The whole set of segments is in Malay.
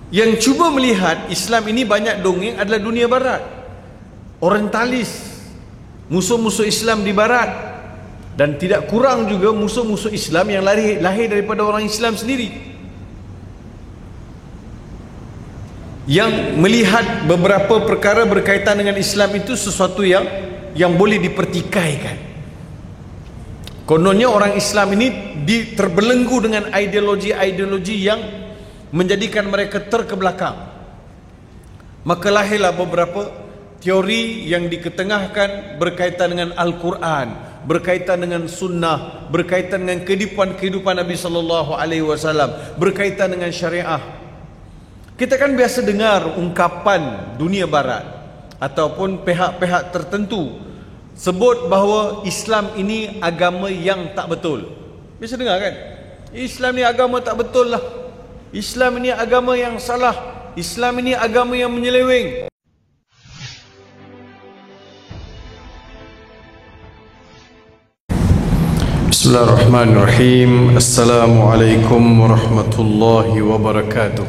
Yang cuba melihat Islam ini banyak dongeng adalah dunia barat, orientalis, musuh-musuh Islam di barat, dan tidak kurang juga musuh-musuh Islam yang lahir daripada orang Islam sendiri, yang melihat beberapa perkara berkaitan dengan Islam itu sesuatu yang boleh dipertikaikan. Kononnya orang Islam ini terbelenggu dengan ideologi-ideologi yang menjadikan mereka terkebelakang. Maka lahirlah beberapa teori yang diketengahkan berkaitan dengan Al-Quran, berkaitan dengan sunnah, berkaitan dengan kehidupan Nabi sallallahu alaihi wasallam, berkaitan dengan syariah. Kita kan biasa dengar ungkapan dunia barat ataupun pihak-pihak tertentu sebut bahawa Islam ini agama yang tak betul. Biasa dengar kan? Islam ni agama tak betul lah. Islam ini agama yang salah. Islam ini agama yang menyeleweng. Bismillahirrahmanirrahim. Assalamualaikum warahmatullahi wabarakatuh.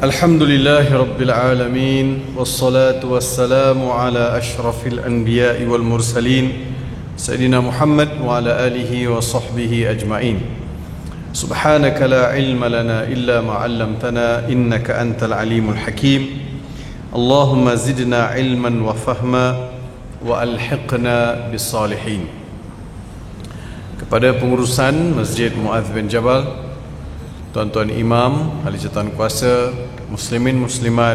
Alhamdulillahi rabbil alamin, wassalatu wassalamu ala ashrafil anbiya'i wal mursalin, Sayyidina Muhammad wa ala alihi wa sahbihi ajma'in. Subhanaka la ilma lana illa ma 'allamtana innaka antal alimul hakim. Allahumma zidna ilman wa fahma wa alhiqna bis salihin. Kepada pengurusan Masjid Mu'adz bin Jabal, tuan-tuan imam, ahli jawatan kuasa, muslimin muslimat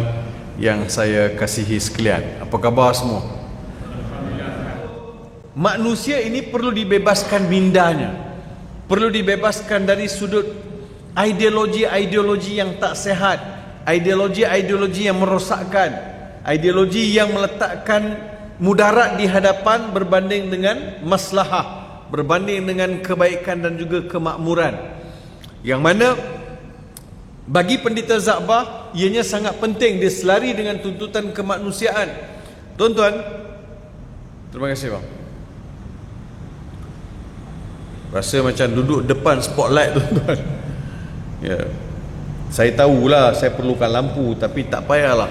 yang saya kasihi sekalian, apa khabar semua? Manusia ini perlu dibebaskan mindanya, perlu dibebaskan dari sudut ideologi-ideologi yang tak sehat, ideologi-ideologi yang merosakkan, ideologi yang meletakkan mudarat di hadapan berbanding dengan maslahah, berbanding dengan kebaikan dan juga kemakmuran, yang mana bagi Pendeta Zakbah ianya sangat penting dia selari dengan tuntutan kemanusiaan. Tuan-tuan, terima kasih bang. Rasa macam duduk depan spotlight tuan-tuan. Ya. Saya tahulah saya perlukan lampu, tapi tak payahlah.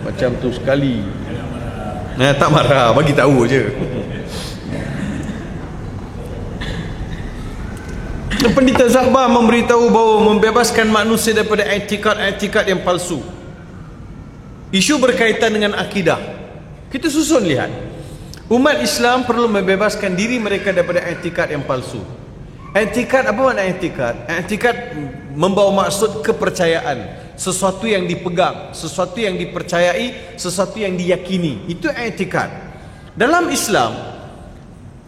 Macam tu sekali. Tak marah, bagi tahu je. Pendeta Zakbah memberitahu bahawa membebaskan manusia daripada etikad-etikad yang palsu. Isu berkaitan dengan akidah. Kita susun lihat. Umat Islam perlu membebaskan diri mereka daripada etikad yang palsu. Etikad, apa makna etikad? Etikad membawa maksud kepercayaan, sesuatu yang dipegang, sesuatu yang dipercayai, sesuatu yang diyakini. Itu etikad. Dalam Islam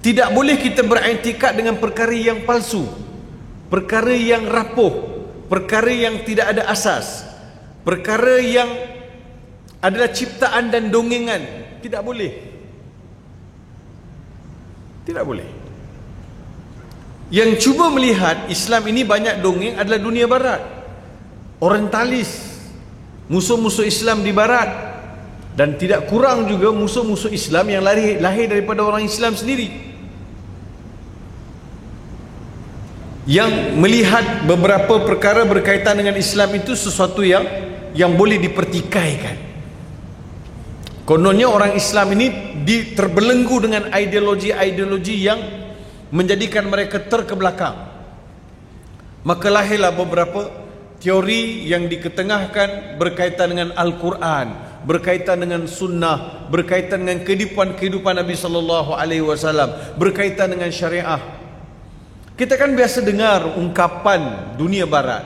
tidak boleh kita beretikad dengan perkara yang palsu, perkara yang rapuh, perkara yang tidak ada asas, perkara yang adalah ciptaan dan dongengan. Tidak boleh. Tidak boleh. Yang cuba melihat Islam ini banyak dongeng adalah dunia barat, orientalis, musuh-musuh Islam di barat, dan tidak kurang juga musuh-musuh Islam yang lahir daripada orang Islam sendiri, yang melihat beberapa perkara berkaitan dengan Islam itu sesuatu yang boleh dipertikaikan. Kononnya orang Islam ini terbelenggu dengan ideologi-ideologi yang menjadikan mereka terkebelakang. Maka lahirlah beberapa teori yang diketengahkan berkaitan dengan Al-Quran, berkaitan dengan sunnah, berkaitan dengan kehidupan Nabi sallallahu alaihi wasallam, berkaitan dengan syariah. Kita kan biasa dengar ungkapan dunia barat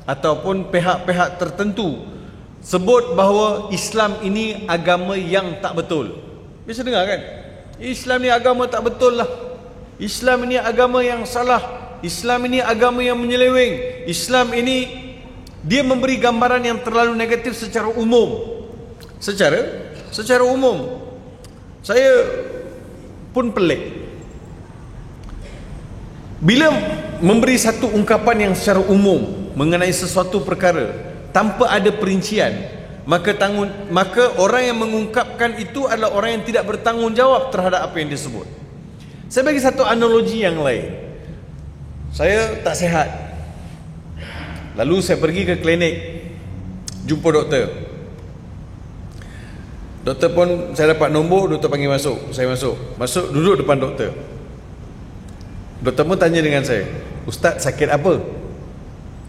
ataupun pihak-pihak tertentu sebut bahawa Islam ini agama yang tak betul. Biasa dengar kan? Islam ni agama tak betul lah. Islam ini agama yang salah. Islam ini agama yang menyeleweng. Islam ini dia memberi gambaran yang terlalu negatif secara umum. Secara umum. Saya pun pelik. Bila memberi satu ungkapan yang secara umum mengenai sesuatu perkara tanpa ada perincian, maka orang yang mengungkapkan itu adalah orang yang tidak bertanggungjawab terhadap apa yang disebut. Saya bagi satu analogi yang lain. Saya tak sihat. Lalu saya pergi ke klinik, jumpa doktor. Doktor pun, saya dapat nombor, doktor panggil masuk. Saya masuk, duduk depan doktor. Doktor pun tanya dengan saya, "Ustaz, sakit apa?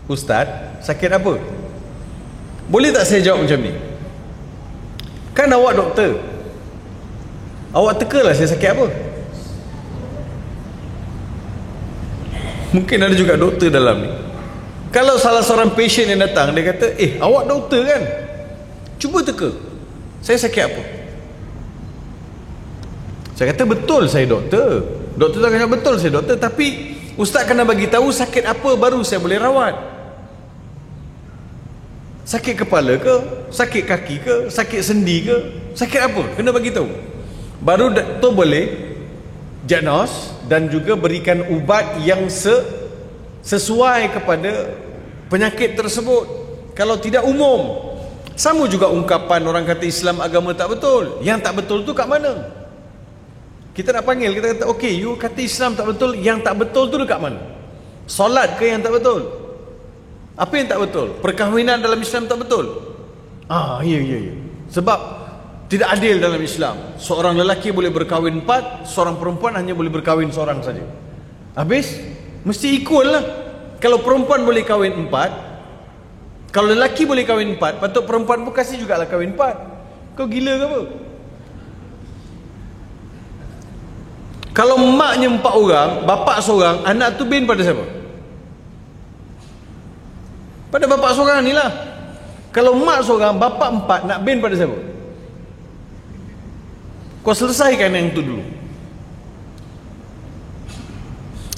Ustaz, sakit apa?" Boleh tak saya jawab macam ni? Kan awak doktor, awak tekalah saya sakit apa. Mungkin ada juga doktor dalam ni. Kalau salah seorang pasien yang datang, dia kata, awak doktor kan, cuba teka, saya sakit apa. Saya kata, betul saya doktor. Doktor tak kata betul saya doktor, tapi ustaz kena bagi tahu sakit apa baru saya boleh rawat. Sakit kepala ke, sakit kaki ke, sakit sendi ke, sakit apa, kena bagi tahu. Baru doktor boleh diagnos dan juga berikan ubat yang sesuai kepada penyakit tersebut. Kalau tidak, umum. Sama juga ungkapan orang kata Islam agama tak betul. Yang tak betul tu kat mana? Kita nak panggil, kita kata, okey, you kata Islam tak betul, yang tak betul tu dekat mana? Solat ke yang tak betul? Apa yang tak betul? Perkahwinan dalam Islam tak betul? Ya. Sebab tidak adil dalam Islam. Seorang lelaki boleh berkahwin 4, seorang perempuan hanya boleh berkahwin seorang saja. Habis? Mesti equal lah. Kalau perempuan boleh kahwin 4, kalau lelaki boleh kahwin 4, patut perempuan pun kasih jugalah kahwin 4. Kau gila ke apa? Kalau maknya 4 orang, bapak seorang, anak tu bin pada siapa? Pada bapak seorang ni lah. Kalau mak seorang, bapak 4, nak bin pada siapa? Kau selesaikan yang tu dulu.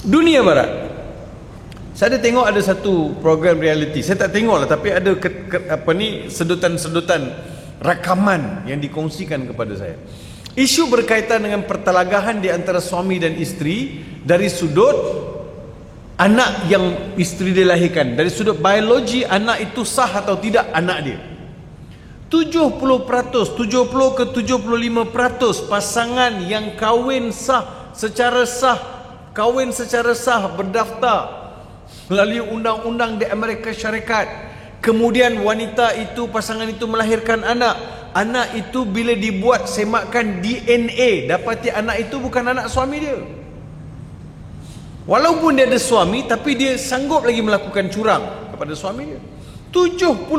Dunia Barat, saya ada tengok ada satu program reality. Saya tak tengok lah, tapi ada sedutan-sedutan rakaman yang dikongsikan kepada saya. Isu berkaitan dengan pertelagahan di antara suami dan isteri dari sudut anak yang isteri dia lahirkan. Dari sudut biologi, anak itu sah atau tidak anak dia. 70% ke 75% pasangan yang kahwin secara sah berdaftar melalui undang-undang di Amerika Syarikat. Kemudian wanita itu, pasangan itu melahirkan anak itu bila dibuat semakan DNA, dapati anak itu bukan anak suami dia. Walaupun dia ada suami, tapi dia sanggup lagi melakukan curang kepada suami dia. 70%.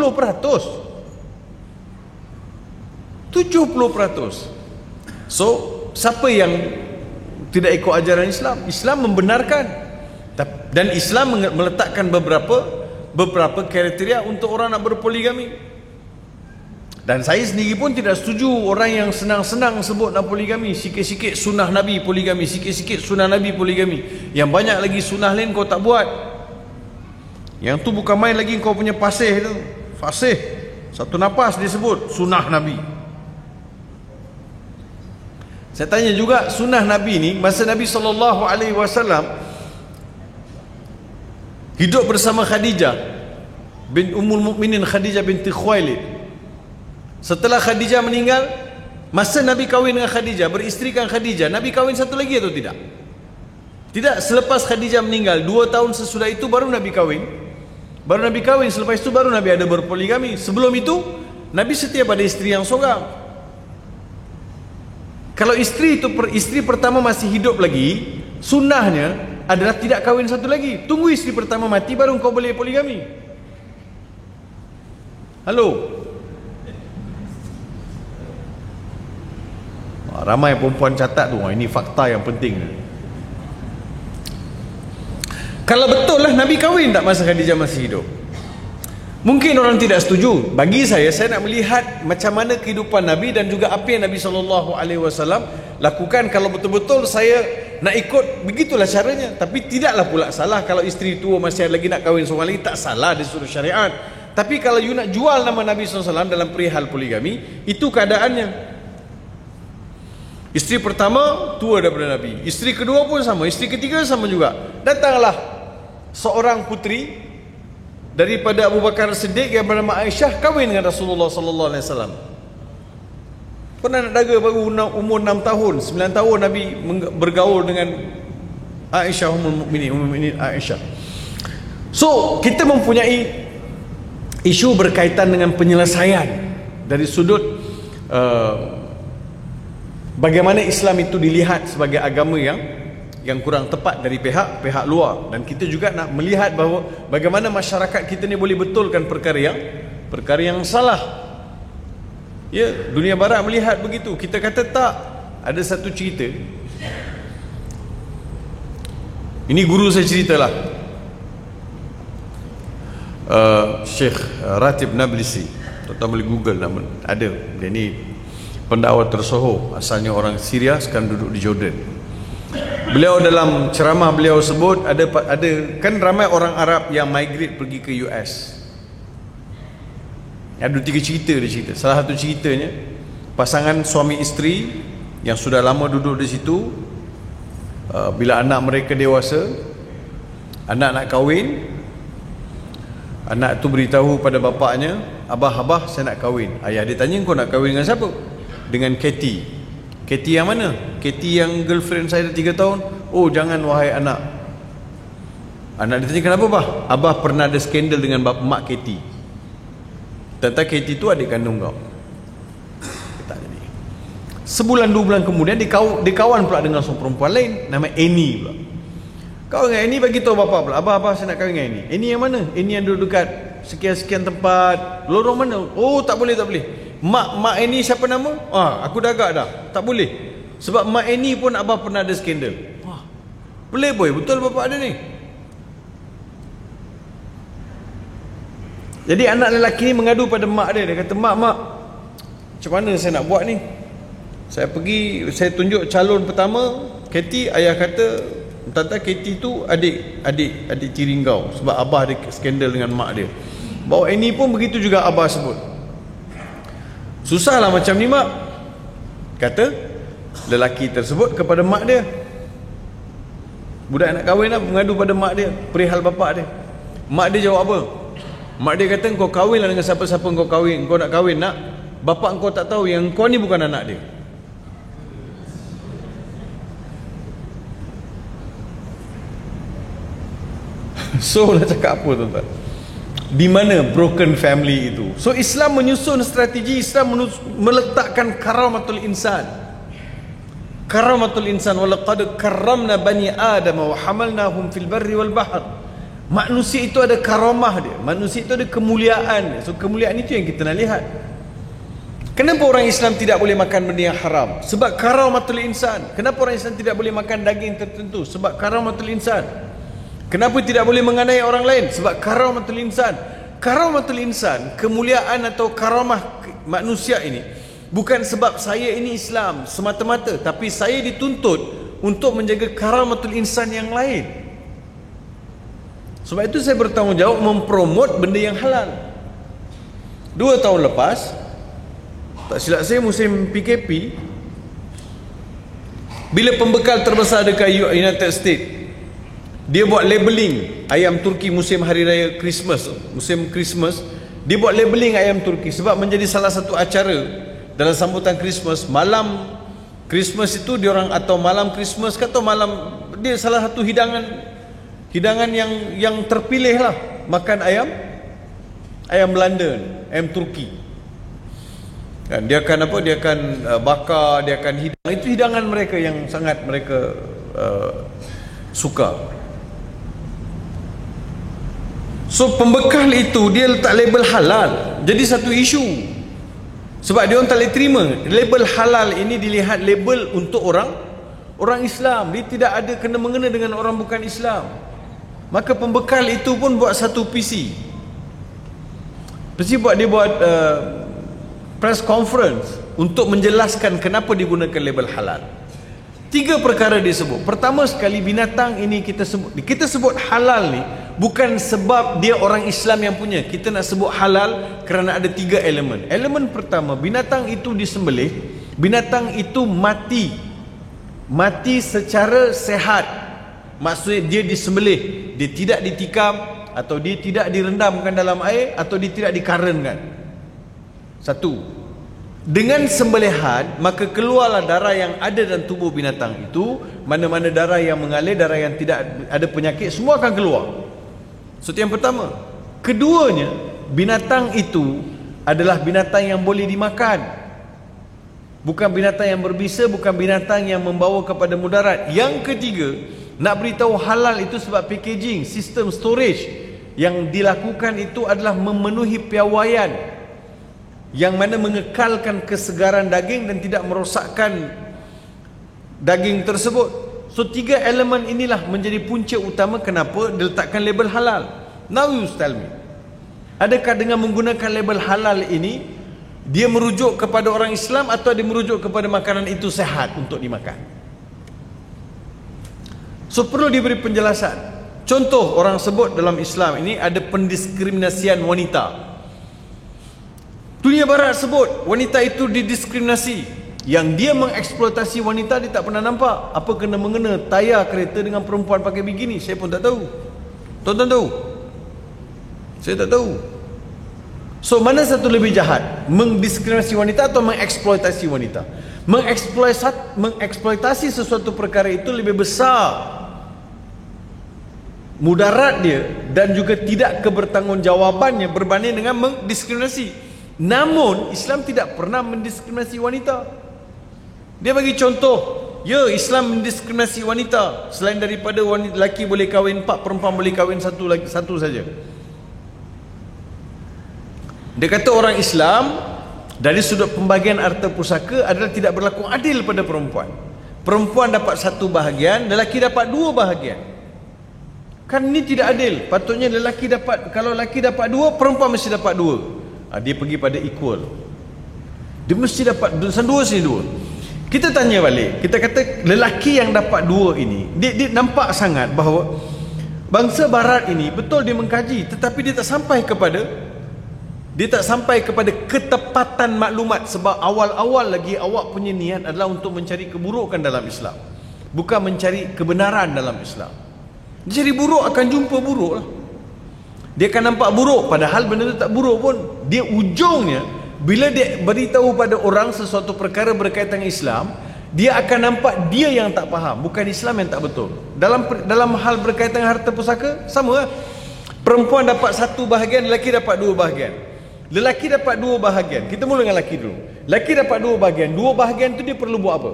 So, siapa yang tidak ikut ajaran Islam? Islam membenarkan. Dan Islam meletakkan beberapa kriteria untuk orang nak berpoligami. Dan saya sendiri pun tidak setuju orang yang senang-senang sebut nak poligami. Sikit-sikit sunnah Nabi poligami, sikit-sikit sunnah Nabi poligami. Yang banyak lagi sunnah lain kau tak buat. Yang tu bukan main lagi kau punya fasih tu. Fasih satu nafas disebut sunnah Nabi. Saya tanya juga, sunnah Nabi ni masa Nabi SAW hidup bersama Khadijah bin Ummul Mukminin, Khadijah binti Khuwailid. Setelah Khadijah meninggal, masa Nabi kahwin dengan Khadijah, beristrikan Khadijah, Nabi kahwin satu lagi atau tidak? Tidak. Selepas Khadijah meninggal 2 tahun sesudah itu baru Nabi kahwin. Selepas itu baru Nabi ada berpoligami. Sebelum itu Nabi setia pada isteri yang seorang. Kalau isteri pertama masih hidup lagi, sunnahnya adalah tidak kahwin satu lagi. Tunggu isteri pertama mati baru kau boleh poligami. Halo. Ramai perempuan catat tu, ini fakta yang penting. Kalau betul lah Nabi kahwin tak masa Khadijah masih hidup? Mungkin orang tidak setuju. Bagi saya nak melihat macam mana kehidupan Nabi dan juga apa yang Nabi SAW lakukan. Kalau betul-betul saya nak ikut, begitulah caranya. Tapi tidaklah pula salah kalau isteri tua masih lagi nak kahwin seorang lagi, tak salah dari sudut syariat. Tapi kalau you nak jual nama Nabi SAW dalam perihal poligami, itu keadaannya. Isteri pertama tua daripada Nabi, isteri kedua pun sama, isteri ketiga sama juga. Datanglah seorang putri daripada Abu Bakar Siddiq yang bernama Aisyah, kahwin dengan Rasulullah SAW. Pernah nak daga baru umur 6 tahun 9 tahun Nabi bergaul dengan Aisyah, Ummul Mukminin Aisyah. So kita mempunyai isu berkaitan dengan penyelesaian dari sudut bagaimana Islam itu dilihat sebagai agama yang kurang tepat dari pihak luar, dan kita juga nak melihat bahawa bagaimana masyarakat kita ni boleh betulkan perkara yang salah. Ya, dunia barat melihat begitu, kita kata tak. Ada satu cerita, ini guru saya ceritalah, Syekh Ratib Nablisi, tuan-tuan boleh google nama, ada. Dia ni pendakwa tersohor, asalnya orang Syria, sekarang duduk di Jordan. Beliau dalam ceramah beliau sebut ada kan ramai orang Arab yang migrate pergi ke US. Ada 3 cerita dia cerita. Salah satu ceritanya, pasangan suami isteri yang sudah lama duduk di situ, bila anak mereka dewasa, anak nak kahwin, anak tu beritahu pada bapaknya, abah saya nak kahwin. Ayah dia tanya, kau nak kahwin dengan siapa? Dengan Katie. Katie yang mana? Katie yang girlfriend saya dah 3 tahun. Oh jangan wahai anak. Anak dia tanya, kenapa bah? Abah pernah ada skandal dengan mak Katie. Ternyata Katie tu adik kandung kau. Tak jadi. Sebulan 2 bulan kemudian dia kawan pula dengan seorang perempuan lain, nama Annie pula. Kau dengan Annie bagi tahu bapa pula, abah saya nak kahwin dengan Annie. Annie yang mana? Annie yang duduk dekat sekian-sekian tempat. Lorong mana? Oh tak boleh. Mak Annie siapa nama? Aku dah agak dah. Tak boleh. Sebab mak Annie pun abah pernah ada skandal. Boleh boy, betul bapak ada ni. Jadi anak lelaki ni mengadu pada mak dia. Dia kata, mak, macam mana saya nak buat ni? Saya tunjuk calon pertama, Katie. Ayah kata, tante Katie tu adik tiri kau, sebab abah ada skandal dengan mak dia. Bawa Annie pun begitu juga abah sebut. Susahlah macam ni mak, kata lelaki tersebut kepada mak dia. Budak nak kahwin lah, mengadu pada mak dia perihal bapak dia. Mak dia jawab apa? Mak dia kata, kau kahwinlah dengan siapa-siapa kau kahwin. Kau nak kahwin nak, bapak kau tak tahu yang kau ni bukan anak dia. So nak cakap apa tuan-tuan? Di mana broken family itu? So Islam menyusun strategi. Islam meletakkan karamatul insan. Karamatul insan, walaqad karramna bani Adam wa hamalnahum fil barri wal bahr. Manusia itu ada karamah dia. Manusia itu ada kemuliaan. So kemuliaan itu yang kita nak lihat. Kenapa orang Islam tidak boleh makan benda yang haram? Sebab karamatul insan. Kenapa orang Islam tidak boleh makan daging tertentu? Sebab karamatul insan. Kenapa tidak boleh menganiaya orang lain? Sebab karamatul insan. Karamatul insan, kemuliaan atau karamah manusia ini, bukan sebab saya ini Islam semata-mata, tapi saya dituntut untuk menjaga karamatul insan yang lain. Sebab itu saya bertanggungjawab mempromot benda yang halal. 2 tahun lepas, tak silap saya musim PKP, bila pembekal terbesar dekat United States, dia buat labeling ayam Turki musim hari raya Christmas, musim Christmas, dia buat labeling ayam Turki sebab menjadi salah satu acara dalam sambutan Christmas. Malam Christmas itu diorang, atau malam Christmas atau malam, dia salah satu hidangan yang terpilih lah, makan ayam Belanda, ayam Turki. Dan dia akan apa? Dia akan bakar, dia akan hidang. Itu hidangan mereka yang sangat mereka suka. So pembekal itu dia letak label halal, jadi satu isu. Sebab dia orang tak boleh terima label halal ini dilihat label untuk orang Islam. Dia tidak ada kena-mengena dengan orang bukan Islam. Maka pembekal itu pun buat satu PC. Dia buat press conference untuk menjelaskan kenapa digunakan label halal. 3 perkara dia sebut. Pertama sekali, binatang ini kita sebut halal ni bukan sebab dia orang Islam yang punya. Kita nak sebut halal kerana ada 3 elemen. Elemen pertama, binatang itu disembelih, binatang itu mati secara sehat. Maksudnya dia disembelih, dia tidak ditikam, atau dia tidak direndamkan dalam air, atau dia tidak dikarenkan. Satu. Dengan sembelihan, maka keluarlah darah yang ada dalam tubuh binatang itu. Mana-mana darah yang mengalir, darah yang tidak ada penyakit, semua akan keluar. So yang pertama. Keduanya, binatang itu adalah binatang yang boleh dimakan, bukan binatang yang berbisa, bukan binatang yang membawa kepada mudarat. Yang ketiga, nak beritahu halal itu sebab packaging, sistem storage yang dilakukan itu adalah memenuhi piawaian, yang mana mengekalkan kesegaran daging dan tidak merosakkan daging tersebut. So 3 elemen inilah menjadi punca utama kenapa diletakkan label halal. Now you tell me, adakah dengan menggunakan label halal ini dia merujuk kepada orang Islam atau dia merujuk kepada makanan itu sehat untuk dimakan? So perlu diberi penjelasan. Contoh orang sebut dalam Islam ini ada pendiskriminasian wanita. Dunia barat sebut wanita itu didiskriminasi. Yang dia mengeksploitasi wanita dia tak pernah nampak. Apa kena-mengena tayar kereta dengan perempuan pakai bikini, saya pun tak tahu. Tuan-tuan tahu? Saya tak tahu. So mana satu lebih jahat? Mendiskriminasi wanita atau mengeksploitasi wanita? Mengeksploitasi sesuatu perkara itu lebih besar mudarat dia dan juga tidak kebertanggungjawabannya berbanding dengan mendiskriminasi. Namun Islam tidak pernah mendiskriminasi wanita. Dia bagi contoh, ya, Islam mendiskriminasi wanita. Selain daripada wanita, lelaki boleh kahwin 4, perempuan boleh kahwin satu saja. Dia kata orang Islam dari sudut pembagian harta pusaka adalah tidak berlaku adil pada perempuan. Perempuan dapat 1 bahagian, lelaki dapat 2 bahagian. Kan ini tidak adil. Patutnya lelaki dapat, kalau lelaki dapat 2, perempuan mesti dapat 2. Dia pergi pada equal. Dia mesti dapat 2 sini 2. Kita tanya balik, kita kata lelaki yang dapat 2 ini, dia nampak sangat bahawa bangsa barat ini betul dia mengkaji, tetapi dia tak sampai kepada ketepatan maklumat. Sebab awal-awal lagi awak punya niat adalah untuk mencari keburukan dalam Islam, bukan mencari kebenaran dalam Islam. Dia cari buruk, akan jumpa buruk lah. Dia akan nampak buruk, padahal benda itu tak buruk pun. Dia ujungnya, bila dia beritahu pada orang sesuatu perkara berkaitan dengan Islam, dia akan nampak dia yang tak faham, bukan Islam yang tak betul. Dalam hal berkaitan dengan harta pusaka, sama lah. Perempuan dapat 1 bahagian, lelaki dapat 2 bahagian. Lelaki dapat 2 bahagian. Kita mula dengan lelaki dulu. Lelaki dapat 2 bahagian. 2 bahagian tu dia perlu buat apa?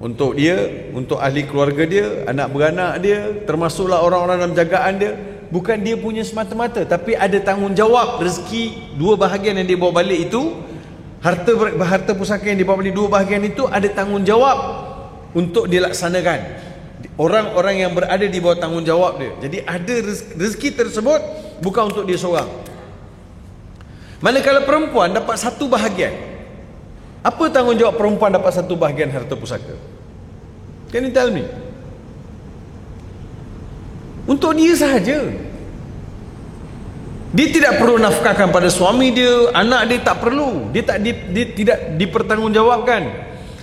Untuk dia, untuk ahli keluarga dia, anak beranak dia, termasuklah orang-orang dalam jagaan dia. Bukan dia punya semata-mata, tapi ada tanggungjawab rezeki 2 bahagian yang dia bawa balik itu. Harta pusaka yang dia bawa balik 2 bahagian itu ada tanggungjawab untuk dilaksanakan. Orang-orang yang berada di bawah tanggungjawab dia. Jadi ada rezeki tersebut bukan untuk dia seorang. Manakala perempuan dapat 1 bahagian, apa tanggungjawab perempuan dapat 1 bahagian harta pusaka? Can you tell me? Untuk dia sahaja. Dia tidak perlu nafkahkan pada suami dia, anak dia tak perlu. Dia tidak dipertanggungjawabkan.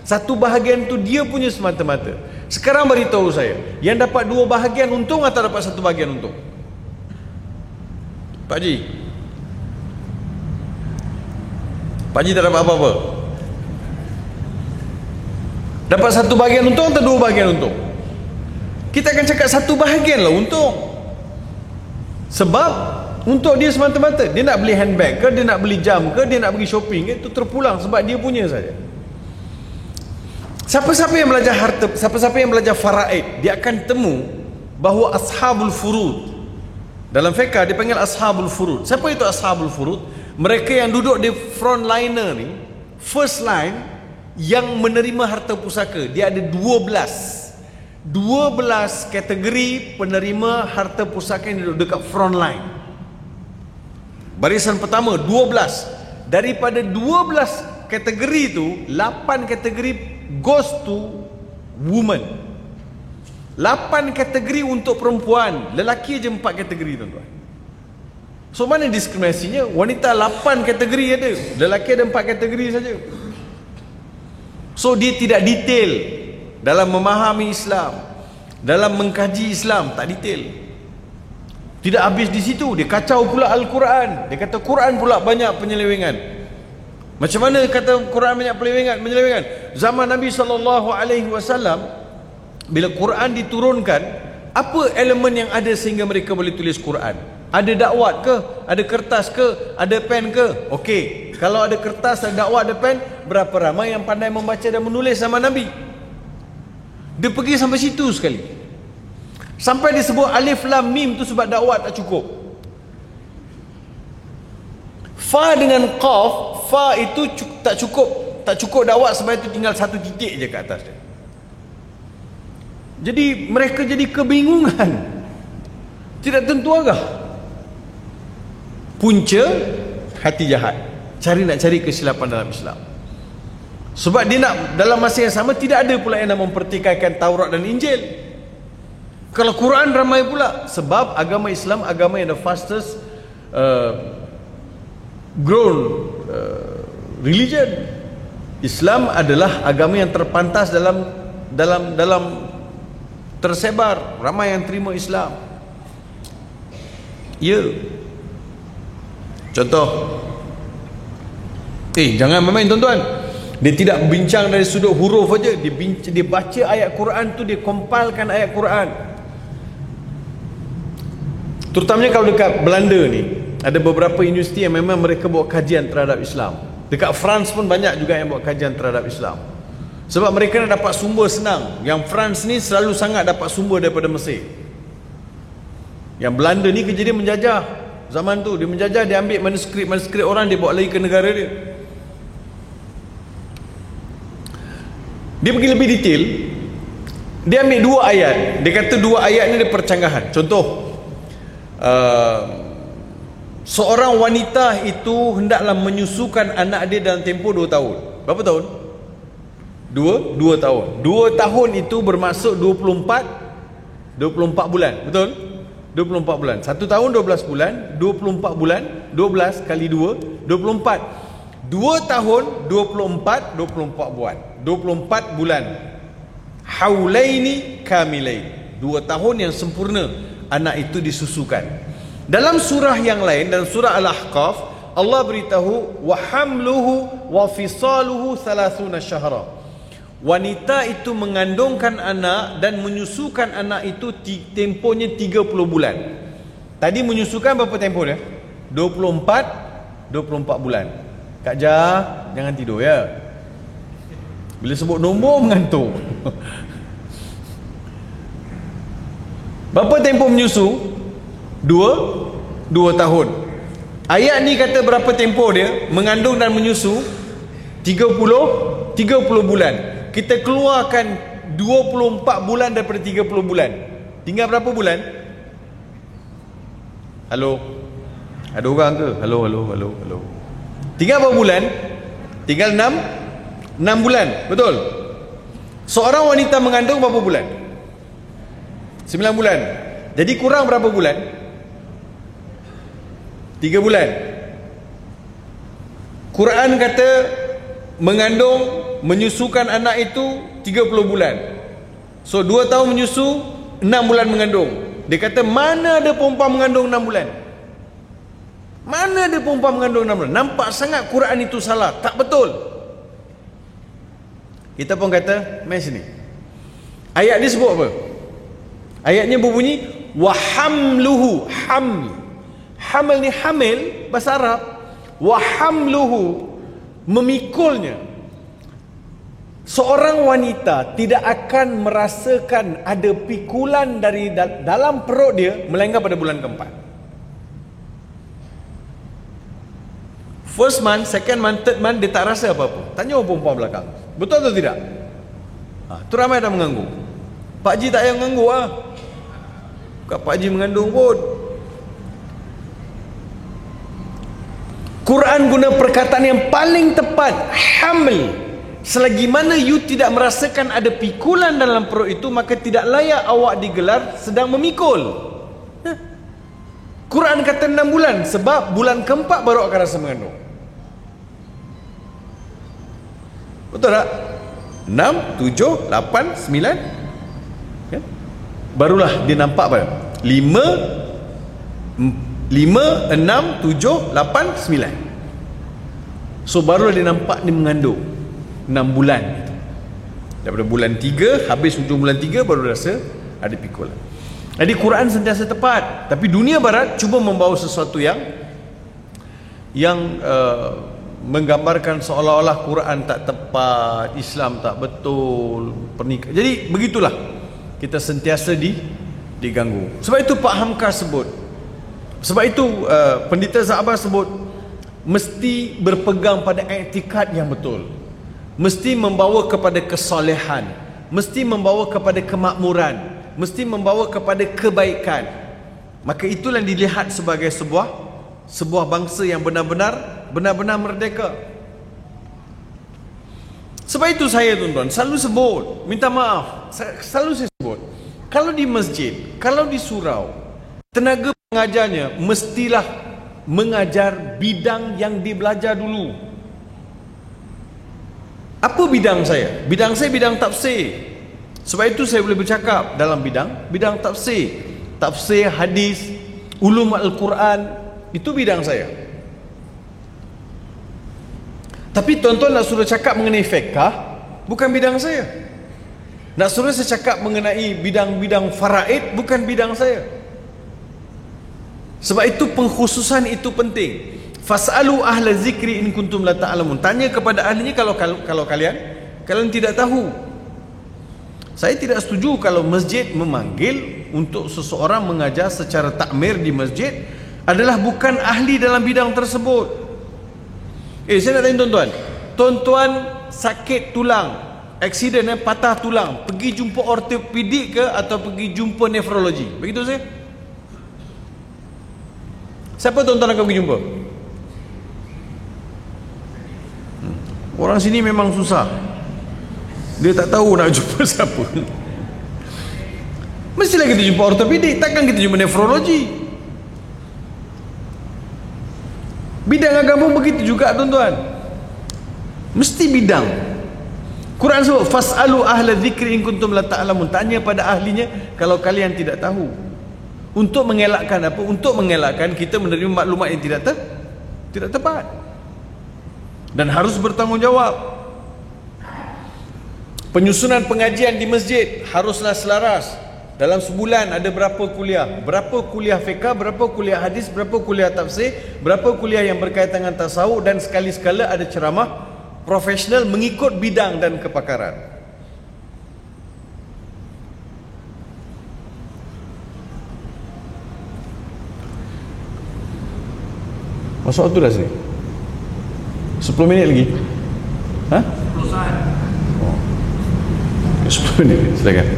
1 bahagian tu dia punya semata-mata. Sekarang beritahu saya, yang dapat 2 bahagian untung atau dapat 1 bahagian untung? Pak Haji. Pak Haji tak dapat apa-apa. Dapat 1 bahagian untung atau 2 bahagian untung? Kita akan cakap 1 bahagian lah untung. Sebab untuk dia semata-mata. Dia nak beli handbag ke, dia nak beli jam ke, dia nak pergi shopping ke, itu terpulang sebab dia punya saja. Siapa-siapa yang belajar harta, siapa-siapa yang belajar faraid, dia akan temu bahawa ashabul furud, dalam fiqh dia panggil ashabul furud. Siapa itu ashabul furud? Mereka yang duduk di frontliner ni, first line, yang menerima harta pusaka. Dia ada 12 kategori penerima harta pusaka yang duduk dekat front line. Barisan pertama 12. Daripada 12 kategori itu, 8 kategori goes to woman. 8 kategori untuk perempuan, lelaki je 4 kategori, tuan-tuan. So mana diskriminasinya? Wanita 8 kategori ada, lelaki ada 4 kategori saja. So dia tidak detail dalam memahami Islam, dalam mengkaji Islam, tak detail. Tidak habis di situ, dia kacau pula Al-Quran. Dia kata Quran pula banyak penyelewengan. Macam mana kata Quran banyak penyelewengan? Zaman Nabi SAW, bila Quran diturunkan, apa elemen yang ada sehingga mereka boleh tulis Quran? Ada dakwat ke? Ada kertas ke? Ada pen ke? Okey, kalau ada kertas, ada dakwat, ada pen, berapa ramai yang pandai membaca dan menulis sama Nabi? Dia pergi sampai situ sekali. Sampai disebut alif lam mim tu sebab dakwat tak cukup. Fa dengan qaf, fa itu tak cukup dakwat sebab itu tinggal satu titik je kat atas dia. Jadi mereka jadi kebingungan. Tidak tentu arah. Punca hati jahat. Nak cari kesilapan dalam Islam. Sebab dia nak dalam masa yang sama tidak ada pula yang nak mempertikaikan Taurat dan Injil. Kalau Quran ramai pula, sebab agama Islam agama yang the fastest grown religion. Islam adalah agama yang terpantas dalam tersebar, ramai yang terima Islam. Ya. Contoh, jangan main tuan-tuan. Dia tidak bincang dari sudut huruf aja. Dia baca ayat Quran tu, dia kompilkan ayat Quran. Terutamanya kalau dekat Belanda ni, ada beberapa universiti yang memang mereka buat kajian terhadap Islam. Dekat France pun banyak juga yang buat kajian terhadap Islam. Sebab mereka nak dapat sumber senang. Yang France ni selalu sangat dapat sumber daripada Mesir. Yang Belanda ni kerja dia menjajah. Zaman tu dia menjajah, dia ambil manuskrip orang, dia bawa lagi ke negara dia. Dia pergi lebih detail. Dia ambil dua ayat. Dia kata dua ayat ni ada percanggahan. Contoh, seorang wanita itu hendaklah menyusukan anak dia dalam tempoh 2 tahun. Berapa tahun? 2 tahun. 2 tahun itu bermaksud 24 bulan. Betul? 24 bulan. 1 tahun 12 bulan, 24 bulan, 12 kali 2, 24. 2 tahun 24 bulan. 24 bulan. Haulaini kamilain. 2 tahun yang sempurna anak itu disusukan. Dalam surah yang lain, dalam surah Al-Ahqaf, Allah beritahu wa hamluhu wa fisaluhu 30 syahra. Wanita itu mengandungkan anak dan menyusukan anak itu tempohnya 30 bulan. Tadi menyusukan berapa tempoh dia? 24 bulan. Kak Jah, jangan tidur ya. Bila sebut nombor mengantuk. Berapa tempoh menyusu? 2 tahun. Ayat ni kata berapa tempoh dia mengandung dan menyusu? 30 bulan. Kita keluarkan 24 bulan daripada 30 bulan. Tinggal berapa bulan? Halo? Ada orang ke? Halo. Tinggal berapa bulan? Tinggal 6 bulan. Betul? Seorang wanita mengandung berapa bulan? 9 bulan. Jadi kurang berapa bulan? 3 bulan. Quran kata menyusukan anak itu 30 bulan. So 2 tahun menyusu, 6 bulan mengandung. Dia kata mana ada perempuan mengandung 6 bulan? Mana ada perempuan mengandung 6 bulan? Nampak sangat Quran itu salah. Tak betul. Kita pun kata, mai sini. Ayat dia sebut apa? Ayatnya berbunyi wa hamluhu. Hamil ni hamil bahasa Arab. Wa hamluhu, memikulnya. Seorang wanita tidak akan merasakan ada pikulan dari dalam perut dia melainkan pada bulan keempat. First month, second month, third month dia tak rasa apa-apa. Tanya orang perempuan belakang, betul atau tidak? Tu ramai dah mengganggu. Pak Ji tak payah mengganggu lah. Bukan Pak Ji mengandung pun. Quran guna perkataan yang paling tepat, hamil. Selagi mana you tidak merasakan ada pikulan dalam perut itu, maka tidak layak awak digelar sedang memikul. Quran kata 6 bulan, sebab bulan keempat baru akan rasa mengandung. Betul tak? 6, 7, 8, 9 kan? Barulah dia nampak apa? 5, 6, 7, 8, 9. So barulah dia nampak dia mengandung 6 bulan. Daripada bulan 3, habis hujung bulan 3 baru rasa ada pikulan. Jadi Quran sentiasa tepat, tapi dunia barat cuba membawa sesuatu yang menggambarkan seolah-olah Quran tak tepat, Islam tak betul, pernikahan. Jadi begitulah, kita sentiasa diganggu. Sebab itu Pak Hamka sebut, sebab itu Pendeta Za'bar sebut, mesti berpegang pada i'tikad yang betul, mesti membawa kepada kesolehan, mesti membawa kepada kemakmuran, mesti membawa kepada kebaikan. Maka itulah yang dilihat sebagai sebuah bangsa yang benar-benar merdeka. Sebab itu saya, tuan-tuan, selalu sebut, minta maaf, selalu saya sebut, kalau di masjid, kalau di surau, tenaga pengajarnya mestilah mengajar bidang yang dibelajar dulu. Apa bidang saya? Bidang saya bidang tafsir. Sebab itu saya boleh bercakap dalam bidang tafsir, hadis, ulum al-Quran, itu bidang saya. Tapi tuan-tuan nak suruh cakap mengenai fiqh, bukan bidang saya. Nak suruh saya cakap mengenai bidang-bidang faraid, bukan bidang saya. Sebab itu pengkhususan itu penting. Fas'alu ahla zikri in kuntum la ta'lamun. Tanya kepada ahlinya kalau kalian tidak tahu. Saya tidak setuju kalau masjid memanggil untuk seseorang mengajar secara takmir di masjid adalah bukan ahli dalam bidang tersebut. Saya nak tanya tuan-tuan, tuan-tuan sakit tulang, aksiden, patah tulang, pergi jumpa ortopedik ke atau pergi jumpa nefrologi? Begitu saya. Siapa tuan-tuan akan pergi jumpa? Orang sini memang susah, dia tak tahu nak jumpa siapa. Mestilah kita jumpa ortopedik, takkan kita jumpa nefrologi. Bidang agama begitu juga, tuan-tuan, mesti bidang. Quran sebut fas'alu ahla dzikri in kuntum la ta'lamun. Tanya pada ahlinya kalau kalian tidak tahu. Untuk mengelakkan apa? Untuk mengelakkan kita menerima maklumat yang tidak tepat dan harus bertanggungjawab. Penyusunan pengajian di masjid haruslah selaras. Dalam sebulan ada berapa kuliah? Berapa kuliah fiqh, berapa kuliah hadis, berapa kuliah tafsir, berapa kuliah yang berkaitan dengan tasawuf, dan sekali-sekala ada ceramah profesional mengikut bidang dan kepakaran. Masuk waktu dah sini? 10 minit lagi? Hah? 10 saat. Oh. 10 minit, silakan.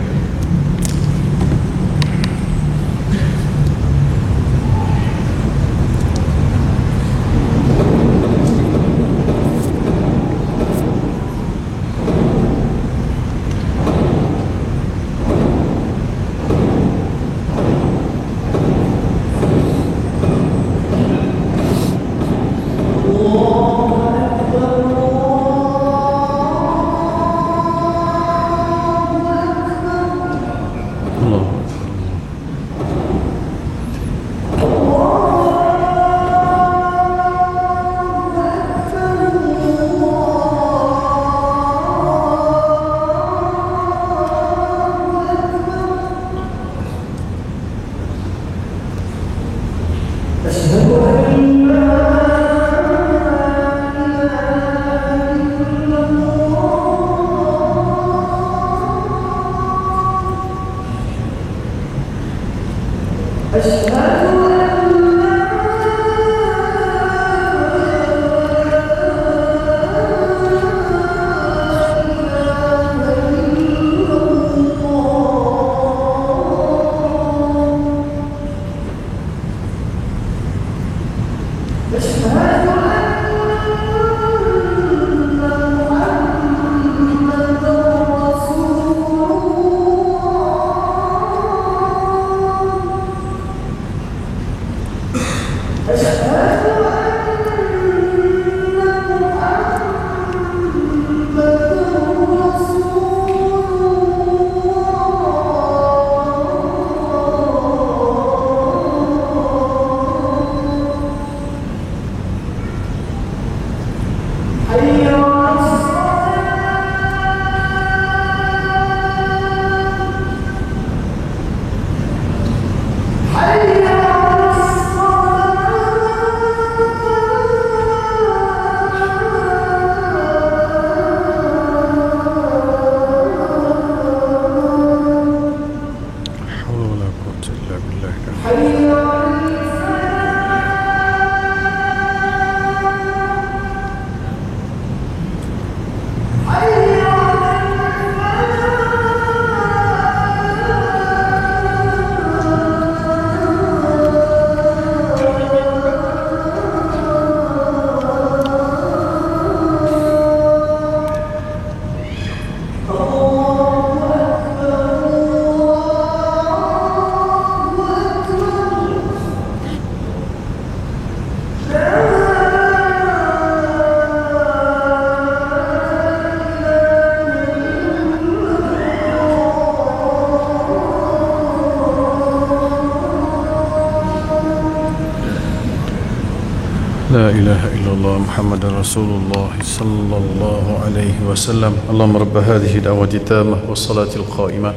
لا إله إلا الله محمد رسول الله صلى الله عليه وسلم اللهم رب هذه الدعوة التامة والصلاة القائمة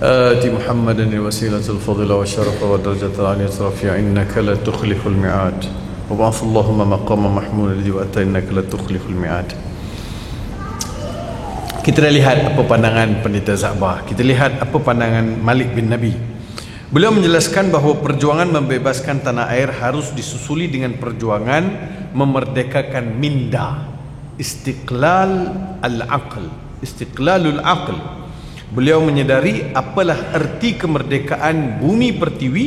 آت محمدا الوسيلة الفضيلة والشرف والدرجة العالية الرفيعة إنك لا تخلف الميعاد وبعث اللهم مقام محمود الذي وأتى إنك لا تخلف الميعاد. Kita lihat apa pandangan Pendeta Za'bah. Kita lihat apa pandangan Malik bin Nabi. Beliau menjelaskan bahawa perjuangan membebaskan tanah air harus disusuli dengan perjuangan memerdekakan minda. Istiqlal al-aql. Istiqlalul aql. Beliau menyedari apalah erti kemerdekaan bumi pertiwi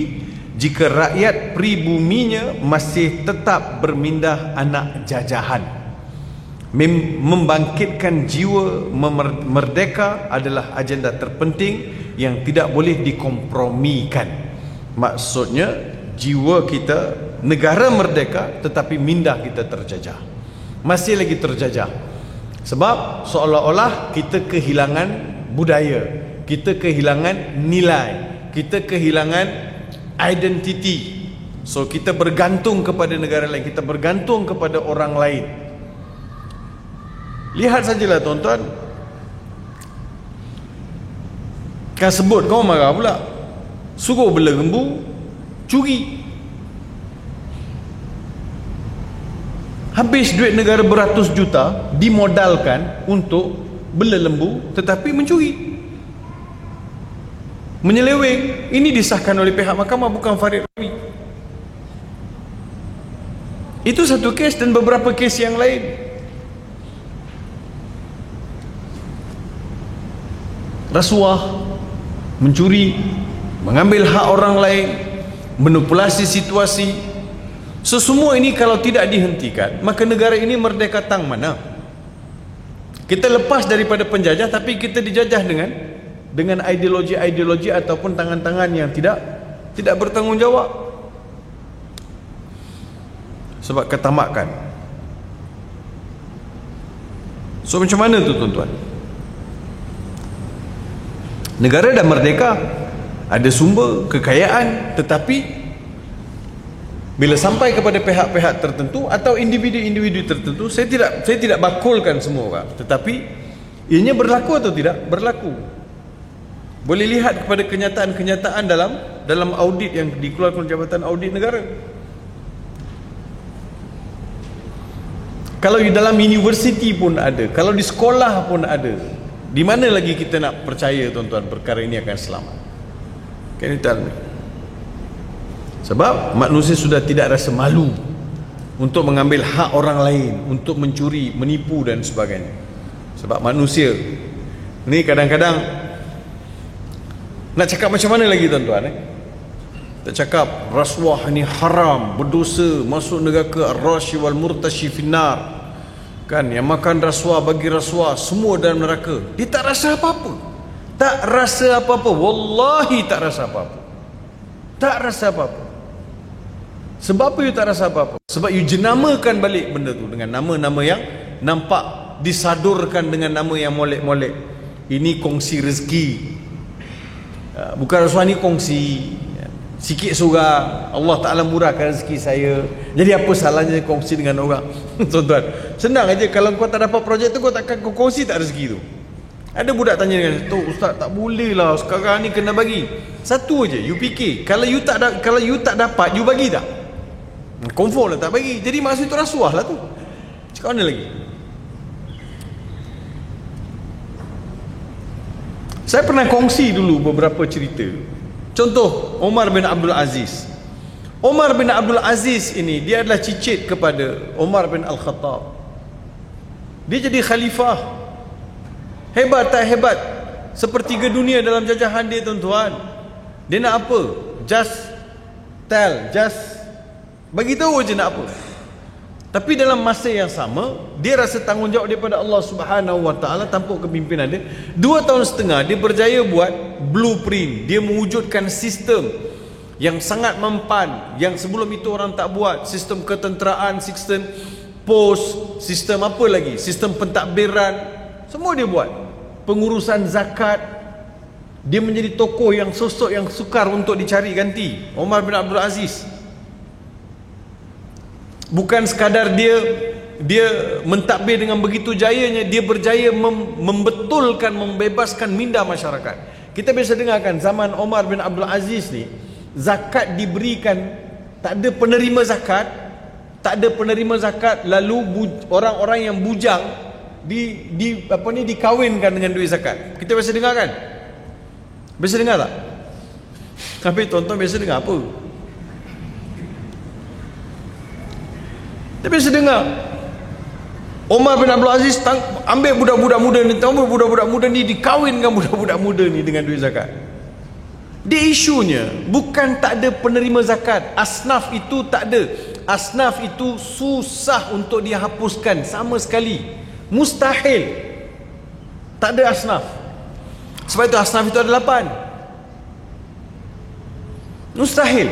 jika rakyat pribuminya masih tetap bermindah anak jajahan. Membangkitkan jiwa merdeka adalah agenda terpenting yang tidak boleh dikompromikan. Maksudnya jiwa kita negara merdeka tetapi minda kita terjajah, masih lagi terjajah. Sebab seolah-olah kita kehilangan budaya, kita kehilangan nilai, kita kehilangan identiti. So kita bergantung kepada negara lain, kita bergantung kepada orang lain. Lihat sajalah tuan-tuan, kan sebut kau marah pula, suruh bela lembu, curi, habis duit negara beratus juta dimodalkan untuk bela lembu tetapi mencuri, menyeleweng. Ini disahkan oleh pihak mahkamah, bukan Farid Rawi. Itu satu kes dan beberapa kes yang lain. Rasuah, mencuri, mengambil hak orang lain, manipulasi situasi. Semua ini kalau tidak dihentikan, maka negara ini merdeka tang mana? Kita lepas daripada penjajah tapi kita dijajah dengan ideologi-ideologi ataupun tangan-tangan yang tidak bertanggungjawab. Sebab ketamakan. So macam mana tu tuan-tuan? Negara dah merdeka, ada sumber kekayaan, tetapi bila sampai kepada pihak-pihak tertentu atau individu-individu tertentu, saya tidak bakulkan semua orang, tetapi ianya berlaku atau tidak berlaku. Boleh lihat kepada kenyataan-kenyataan dalam audit yang dikeluarkan oleh Jabatan Audit Negara. Kalau di dalam universiti pun ada, kalau di sekolah pun ada. Di mana lagi kita nak percaya tuan-tuan perkara ini akan selamat? Kan itu. Sebab manusia sudah tidak rasa malu untuk mengambil hak orang lain, untuk mencuri, menipu dan sebagainya. Sebab manusia ni kadang-kadang nak cakap macam mana lagi tuan-tuan? Tak cakap rasuah ni haram, berdosa, masuk neraka, ar-rashi wal murtashi finnar. Kan, yang makan rasuah, bagi rasuah, semua dalam neraka. Dia tak rasa apa-apa. Tak rasa apa-apa. Wallahi tak rasa apa-apa. Tak rasa apa-apa. Sebab apa you tak rasa apa-apa? Sebab you jenamakan balik benda tu dengan nama-nama yang nampak disadurkan dengan nama yang molek-molek. Ini kongsi rezeki. Bukan rasuah ni kongsi. Sikit seorang, Allah Ta'ala murahkan rezeki saya. Jadi apa salahnya kongsi dengan orang? Tuan-tuan, senang aja. Kalau kau tak dapat projek tu, kau takkan kau kongsi tak rezeki tu. Ada budak tanya dengan, tu ustaz tak boleh lah, sekarang ni kena bagi. Satu aja, you fikir, kalau you tak dapat, you bagi tak? Confirm lah tak bagi. Jadi maksud itu rasuah lah tu. Cakap mana lagi? Saya pernah kongsi dulu beberapa cerita. Contoh Omar bin Abdul Aziz. Omar bin Abdul Aziz ini, dia adalah cicit kepada Omar bin Al-Khattab. Dia jadi khalifah. Hebat tak hebat? Sepertiga dunia dalam jajahan dia tuan-tuan. Dia nak apa? Just bagi tahu je nak apa. Tapi dalam masa yang sama, dia rasa tanggungjawab daripada Allah Subhanahu Wa Taala tanpa kepimpinan dia. 2 tahun setengah dia berjaya buat blueprint. Dia mewujudkan sistem yang sangat mempan, yang sebelum itu orang tak buat. Sistem ketenteraan, sistem pos, sistem apa lagi, sistem pentadbiran, semua dia buat. Pengurusan zakat. Dia menjadi tokoh yang sosok yang sukar untuk dicari ganti, Omar bin Abdul Aziz. Bukan sekadar dia mentadbir dengan begitu jayanya, dia berjaya membetulkan, membebaskan minda masyarakat. Kita biasa dengarkan zaman Omar bin Abdul Aziz ni, zakat diberikan, tak ada penerima zakat, lalu orang-orang yang bujang dikawinkan dengan duit zakat. Kita biasa dengar kan? Biasa dengar tak? Tapi tuan-tuan biasa dengar apa? Kita biasa dengar Omar bin Abdul Aziz ambil budak-budak muda ni, dikawinkan budak-budak muda ni dengan duit zakat. Dia isunya bukan tak ada penerima zakat, asnaf itu tak ada. Asnaf itu susah untuk dihapuskan sama sekali, mustahil. Tak ada asnaf. Sebab itu asnaf itu ada 8. Mustahil.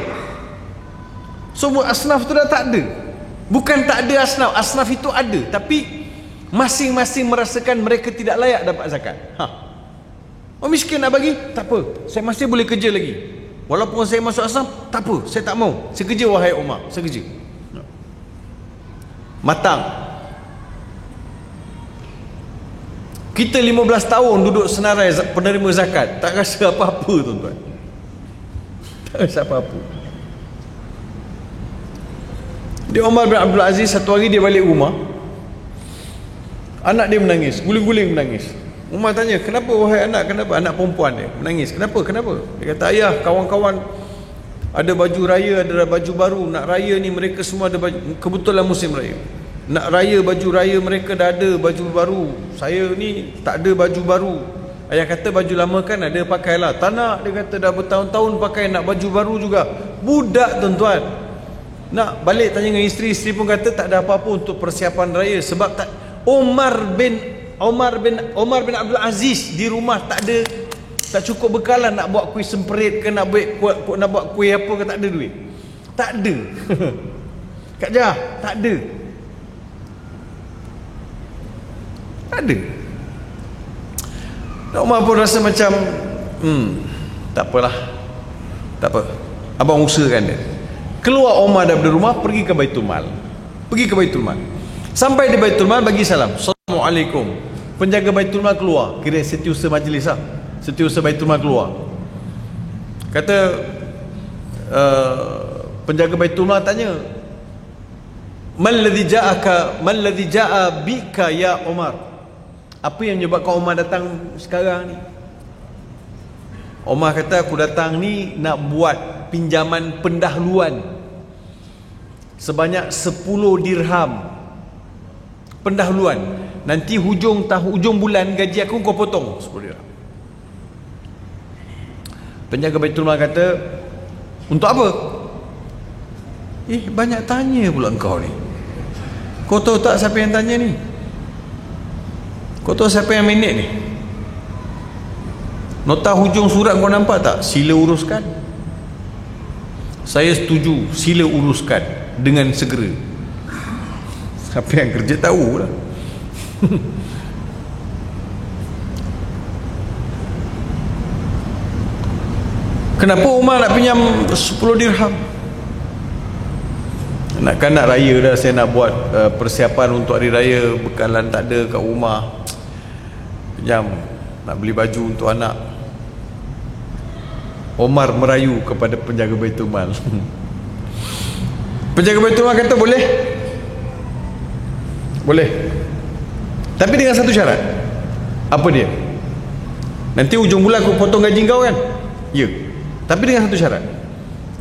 Semua asnaf itu dah tak ada. Bukan tak ada asnaf, asnaf itu ada, tapi masing-masing merasakan mereka tidak layak dapat zakat. Oh, miskin nak bagi? Tak apa, saya masih boleh kerja lagi. Walaupun saya masuk asnaf, tak apa, saya tak mau. Saya kerja, wahai Umar, saya kerja. Matang. Kita 15 tahun duduk senarai penerima zakat, tak rasa apa-apa, tuan-tuan. Tak rasa apa-apa. Dia Omar bin Abdul Aziz, satu hari dia balik rumah, anak dia menangis, guling-guling menangis. Umar tanya, kenapa wahai anak, kenapa? Anak perempuan dia menangis, kenapa? Dia kata, ayah, kawan-kawan ada baju raya, ada baju baru. Nak raya ni mereka semua ada baju, kebetulan musim raya. Nak raya, baju raya mereka dah ada baju baru. Saya ni tak ada baju baru. Ayah kata baju lama kan ada pakailah. Tak nak, dia kata dah bertahun-tahun pakai, nak baju baru juga. Budak, tuan-tuan. Nak balik tanya dengan isteri pun kata tak ada apa-apa untuk persiapan raya. Sebab tak, Omar bin Abdul Aziz di rumah tak cukup bekalan nak buat kuih semperit ke, nak buat kuih apa ke, tak ada duit. Tak ada. Kak Jah, tak ada. Tak ada. Omar pun rasa macam tak apalah, tak apa, abang usahakan dia. Keluar Omar daripada rumah, pergi ke Baitul Mal. Sampai di Baitul Mal, bagi salam, Assalamualaikum. Penjaga Baitul Mal keluar, kira setiausaha majlis lah, setiausaha Baitul Mal keluar. Kata penjaga Baitul Mal tanya, Man ladzi ja'a bika ya Omar? Apa yang menyebabkan Omar datang sekarang ni? Omar kata, aku datang ni nak buat pinjaman pendahuluan sebanyak 10 dirham pendahuluan. Nanti hujung bulan gaji aku kau potong 10 dirham. Penjaga Baitul Mal kata, untuk apa? Banyak tanya pula engkau ni. Kau tahu tak siapa yang tanya ni? Kau tahu siapa yang minit ni? Nota hujung surat kau nampak tak? Sila uruskan. Saya setuju, sila uruskan dengan segera. Siapa yang kerja tahu lah. Kenapa Umar nak pinjam 10 dirham? Nak raya dah, saya nak buat persiapan untuk hari raya, bekalan tak ada kat rumah. Pinjam, nak beli baju untuk anak. Omar merayu kepada penjaga Baitul Mal. Penjaga Baitul Mal kata boleh. Boleh. Tapi dengan satu syarat. Apa dia? Nanti ujung bulan aku potong gaji kau kan? Ya. Tapi dengan satu syarat.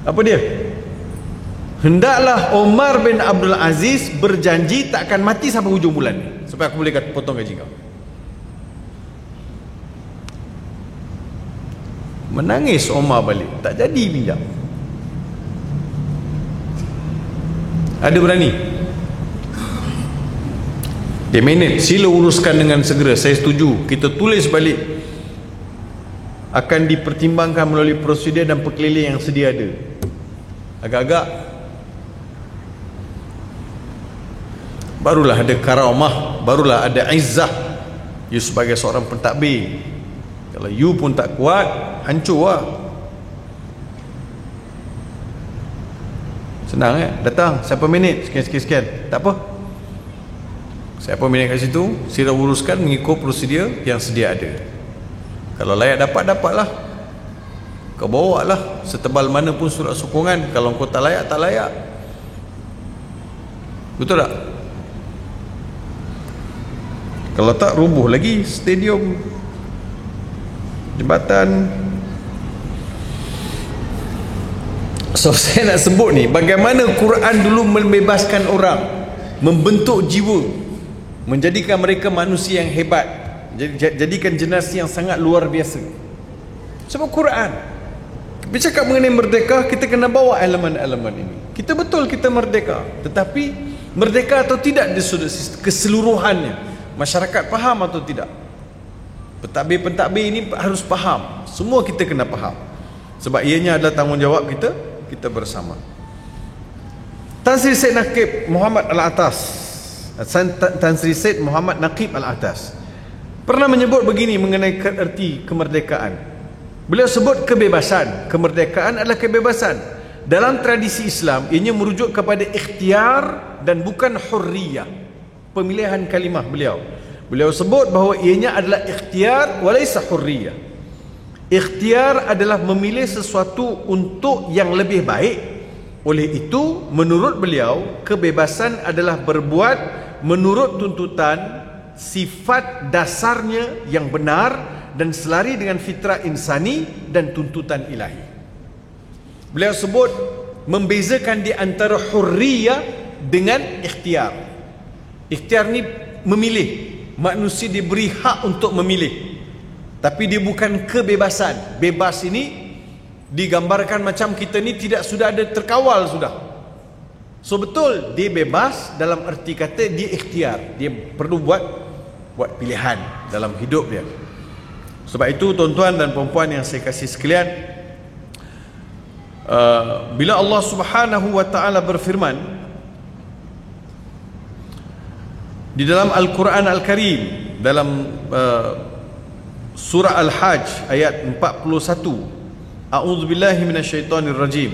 Apa dia? Hendaklah Omar bin Abdul Aziz berjanji tak akan mati sampai hujung bulan ni, supaya aku boleh potong gaji kau. Menangis Omar balik, tak jadi pinjam. Ada berani? Dia manage, sila uruskan dengan segera, saya setuju. Kita tulis balik, akan dipertimbangkan melalui prosedur dan perkeliling yang sedia ada. Agak-agak barulah ada karamah, barulah ada izzah. You sebagai seorang pentadbir, kalau you pun tak kuat, hancur lah. Senang datang, siapa minit, sekian. Tak apa. Siapa minit kat situ, sila uruskan mengikut prosedur yang sedia ada. Kalau layak dapatlah. Kau bawa lah setebal mana pun surat sokongan. Kalau kau tak layak, tak layak. Betul tak? Kalau tak, rubuh lagi stadium, jambatan. So saya nak sebut ni, bagaimana Quran dulu membebaskan orang, membentuk jiwa, menjadikan mereka manusia yang hebat, jadikan generasi yang sangat luar biasa. Sebab Quran bercakap mengenai merdeka, kita kena bawa elemen-elemen ini. Kita betul kita merdeka, tetapi merdeka atau tidak di sudut keseluruhannya, masyarakat faham atau tidak? Pentadbir ini harus faham. Semua kita kena faham, sebab ianya adalah tanggungjawab kita bersama. Tan Sri Said Naqib Muhammad Al-Atas, Tan Sri Said Muhammad Naqib Al-Atas pernah menyebut begini mengenai erti kemerdekaan. Beliau sebut kebebasan. Kemerdekaan adalah kebebasan. Dalam tradisi Islam, ianya merujuk kepada ikhtiar dan bukan hurriyah. Pemilihan kalimah beliau. Beliau sebut bahawa ianya adalah ikhtiar walaysa hurriyah. Ikhtiar adalah memilih sesuatu untuk yang lebih baik. Oleh itu, menurut beliau, kebebasan adalah berbuat menurut tuntutan sifat dasarnya yang benar dan selari dengan fitrah insani dan tuntutan ilahi. Beliau sebut membezakan di antara hurriyah dengan ikhtiar. Ikhtiar ni memilih, manusia diberi hak untuk memilih, tapi dia bukan kebebasan. Bebas ini digambarkan macam kita ni sudah ada terkawal sudah. So betul, dia bebas dalam erti kata dia ikhtiar. Dia perlu buat pilihan dalam hidup dia. Sebab itu tuan-tuan dan puan-puan yang saya kasih sekalian, bila Allah Subhanahu wa taala berfirman di dalam Al-Quran Al-Karim, dalam surah Al-Hajj ayat 41, a'udzubillahi minasyaitonir rajim,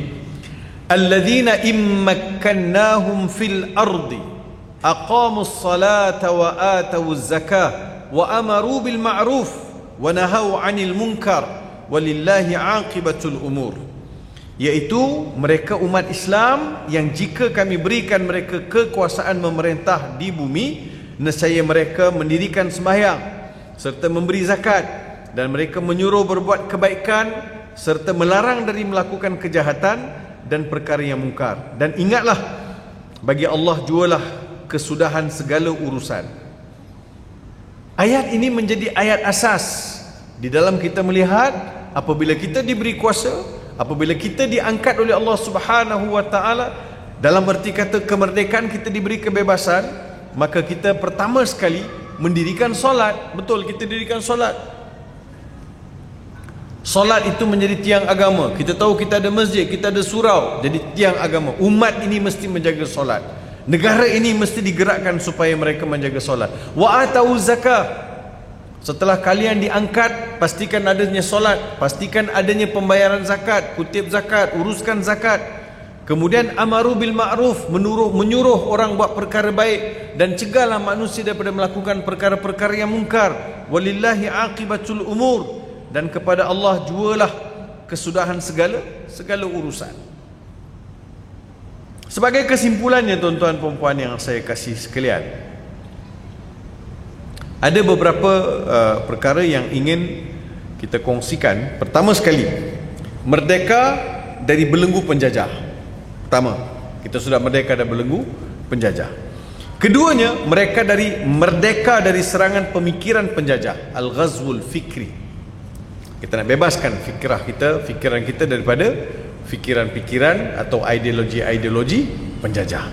alladzina immakkannahum fil ardi aqamus salata wa atawuz zakah wa amaru bil ma'ruf wa nahau 'anil munkar walillahi 'aqibatul umur. Iaitu mereka umat Islam yang jika kami berikan mereka kekuasaan memerintah di bumi, nescaya mereka mendirikan sembahyang serta memberi zakat, dan mereka menyuruh berbuat kebaikan serta melarang dari melakukan kejahatan dan perkara yang mungkar. Dan ingatlah, bagi Allah jualah kesudahan segala urusan. Ayat ini menjadi ayat asas di dalam kita melihat apabila kita diberi kuasa, apabila kita diangkat oleh Allah Subhanahu wa taala, dalam erti kata kemerdekaan, kita diberi kebebasan, maka kita pertama sekali mendirikan solat. Betul, kita dirikan solat. Solat itu menjadi tiang agama. Kita tahu kita ada masjid, kita ada surau, jadi tiang agama. Umat ini mesti menjaga solat. Negara ini mesti digerakkan supaya mereka menjaga solat. Wa atau zakah. Setelah kalian diangkat, pastikan adanya solat, pastikan adanya pembayaran zakat, kutip zakat, uruskan zakat. Kemudian amaru bil ma'ruf, menyuruh orang buat perkara baik, dan cegahlah manusia daripada melakukan perkara-perkara yang mungkar. Walillahi aqibatul umur, dan kepada Allah jualah kesudahan segala urusan. Sebagai kesimpulannya, tuan-tuan dan puan-puan yang saya kasih sekalian, ada beberapa perkara yang ingin kita kongsikan. Pertama sekali, merdeka dari belenggu penjajah. Pertama, kita sudah merdeka dari belenggu penjajah. Keduanya, merdeka dari serangan pemikiran penjajah, al-ghazwul fikri. Kita nak bebaskan fikiran kita daripada fikiran-fikiran atau ideologi-ideologi penjajah.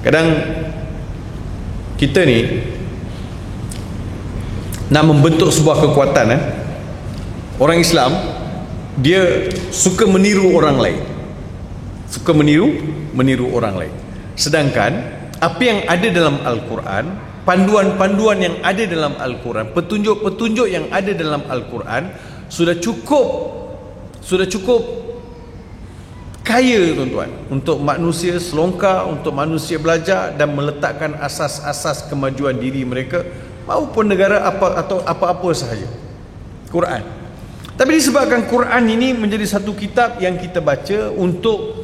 Kadang kita ni nak membentuk sebuah kekuatan, orang Islam dia suka meniru orang lain, suka meniru orang lain. Sedangkan apa yang ada dalam Al-Quran, panduan-panduan yang ada dalam Al-Quran, petunjuk-petunjuk yang ada dalam Al-Quran sudah cukup kaya tuan-tuan, untuk manusia selongkar, untuk manusia belajar dan meletakkan asas-asas kemajuan diri mereka maupun negara atau apa-apa sahaja. Quran. Tapi disebabkan Quran ini menjadi satu kitab yang kita baca untuk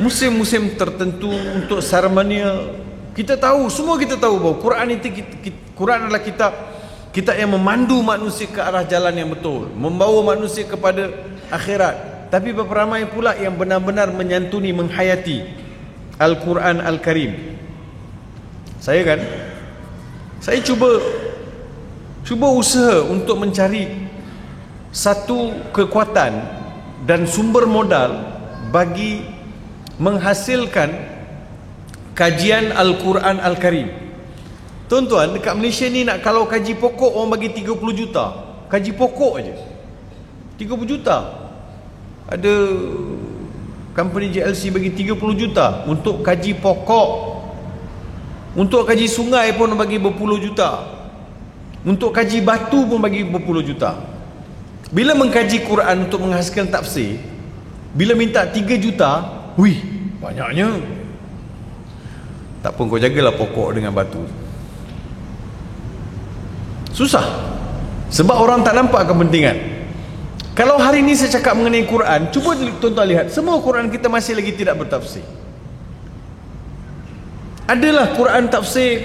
musim-musim tertentu, untuk seremonial. Kita tahu, semua kita tahu bahawa Quran itu Quran adalah kitab yang memandu manusia ke arah jalan yang betul, membawa manusia kepada akhirat. Tapi berapa ramai pula yang benar-benar menyantuni, menghayati Al-Quran Al-Karim. Saya cuba usaha untuk mencari satu kekuatan dan sumber modal bagi menghasilkan kajian Al-Quran Al-Karim. Tuan-tuan, dekat Malaysia ni nak kalau kaji pokok orang bagi 30 juta. Kaji pokok aja 30 juta. Ada company JLC bagi 30 juta untuk kaji pokok. Untuk kaji sungai pun bagi berpuluh juta. Untuk kaji batu pun bagi berpuluh juta. Bila mengkaji Quran untuk menghasilkan tafsir, bila minta 3 juta, wih, banyaknya. Tak pun kau jagalah pokok dengan batu. Susah. Sebab orang tak nampak kepentingan. Kalau hari ini saya cakap mengenai Quran, cuba tuan-tuan lihat, semua Quran kita masih lagi tidak bertafsir. Adalah Quran tafsir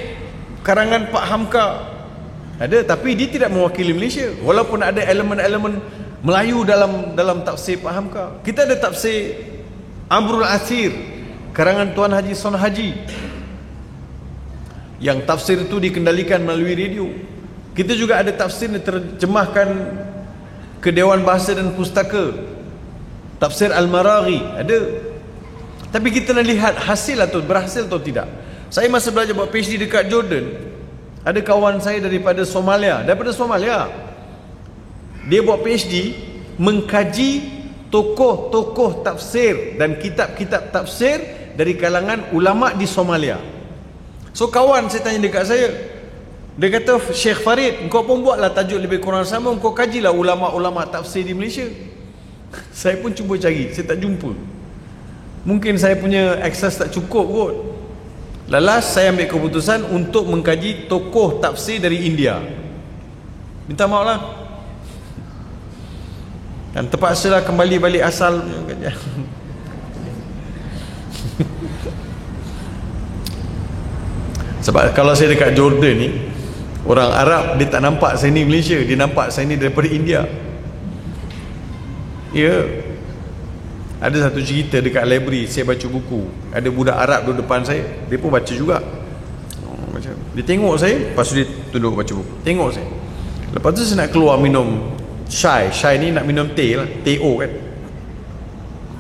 karangan Pak Hamka, ada, tapi dia tidak mewakili Malaysia. Walaupun ada elemen-elemen Melayu dalam tafsir Pak Hamka. Kita ada tafsir Amrul Asir karangan Tuan Haji Son Haji, yang tafsir itu dikendalikan melalui radio. Kita juga ada tafsir yang diterjemahkan ke Dewan Bahasa dan Pustaka, tafsir Al-Maraghi ada. Tapi kita nak lihat hasil atau berhasil atau tidak. Saya masa belajar buat PhD dekat Jordan, ada kawan saya daripada Somalia. Dia buat PhD mengkaji tokoh-tokoh tafsir dan kitab-kitab tafsir dari kalangan ulama di Somalia. So kawan saya tanya dekat saya, dia kata, Syekh Farid, engkau pun buatlah tajuk lebih kurang sama, engkau kajilah ulama-ulama tafsir di Malaysia. Saya pun cuba cari, saya tak jumpa. Mungkin saya punya akses tak cukup kot. Lalas saya ambil keputusan untuk mengkaji tokoh tafsir dari India. Minta maaf lah, dan terpaksalah kembali balik asal. Sebab kalau saya dekat Jordan ni, orang Arab dia tak nampak saya ni Malaysia, dia nampak saya ni daripada India. Ya. Ada satu cerita dekat library, saya baca buku, ada budak Arab duduk depan saya, dia pun baca juga. Dia tengok saya, lepas tu dia duduk baca buku. Tengok saya. Lepas tu saya nak keluar minum Chai ni nak minum teh lah, teh-o kan.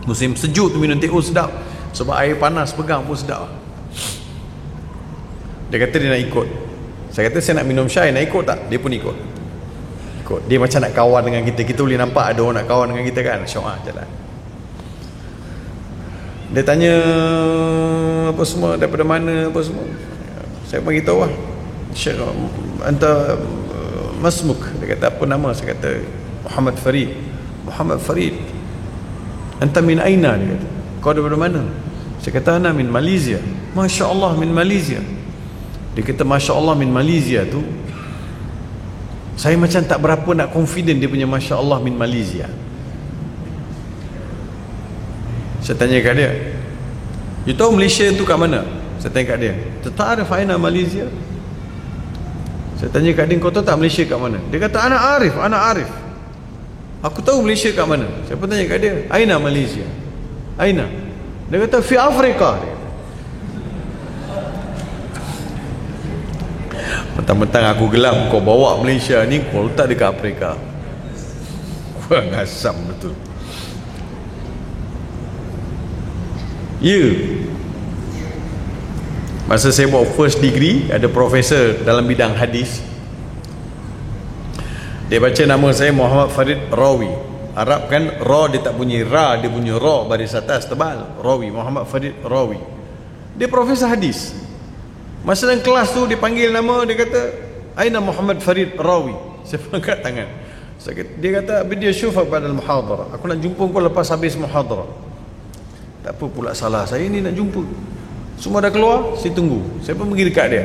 Musim sejuk tu minum teh-o sedap. Sebab air panas pegang pun sedap. Dia kata dia nak ikut. Saya kata saya nak minum Chai, nak ikut tak? Dia pun ikut. Dia macam nak kawan dengan kita. Kita boleh nampak ada orang nak kawan dengan kita kan. Syok jalan. Dia tanya apa semua, daripada mana apa semua. Saya bagi tahu lah, Syekh, anta masmuk. Dia kata apa nama? Saya kata Muhammad Farid. Anta min aina? Dia kata, kau daripada mana? Saya kata ana min Malaysia. Masya Allah, min Malaysia. Dia kata Masya Allah min Malaysia tu, saya macam tak berapa nak confident dia punya Masya Allah min Malaysia. Saya tanya kat dia, you tahu Malaysia tu kat mana? Saya tanya kat dia, tak ada aina Malaysia. Saya tanya kat dia, kau tahu tak Malaysia kat mana? Dia kata ana arif. Aku tahu Malaysia kat mana. Saya pun tanya kat dia, aina Malaysia? Aina? Dia kata fi Afrika. Mentang-mentang aku gelap, kau bawa Malaysia ni kau letak dekat Afrika. Kurang asam betul. Ya. Masa saya buat first degree, ada profesor dalam bidang hadis. Dia baca nama saya Muhammad Farid Rawi. Arab kan, ra dia tak bunyi ra, dia bunyi ra baris atas tebal. Rawi, Muhammad Farid Rawi. Dia profesor hadis. Masa dalam kelas tu dia panggil nama, dia kata, aina Muhammad Farid Rawi. Saya angkat tangan. Dia kata, "Bidi ashufak ba'da al-muhadharah." Aku nak jumpa kau lepas habis muhadharah. Tak apa pula salah saya ni nak jumpa. Semua dah keluar, saya tunggu. Saya pun pergi dekat dia.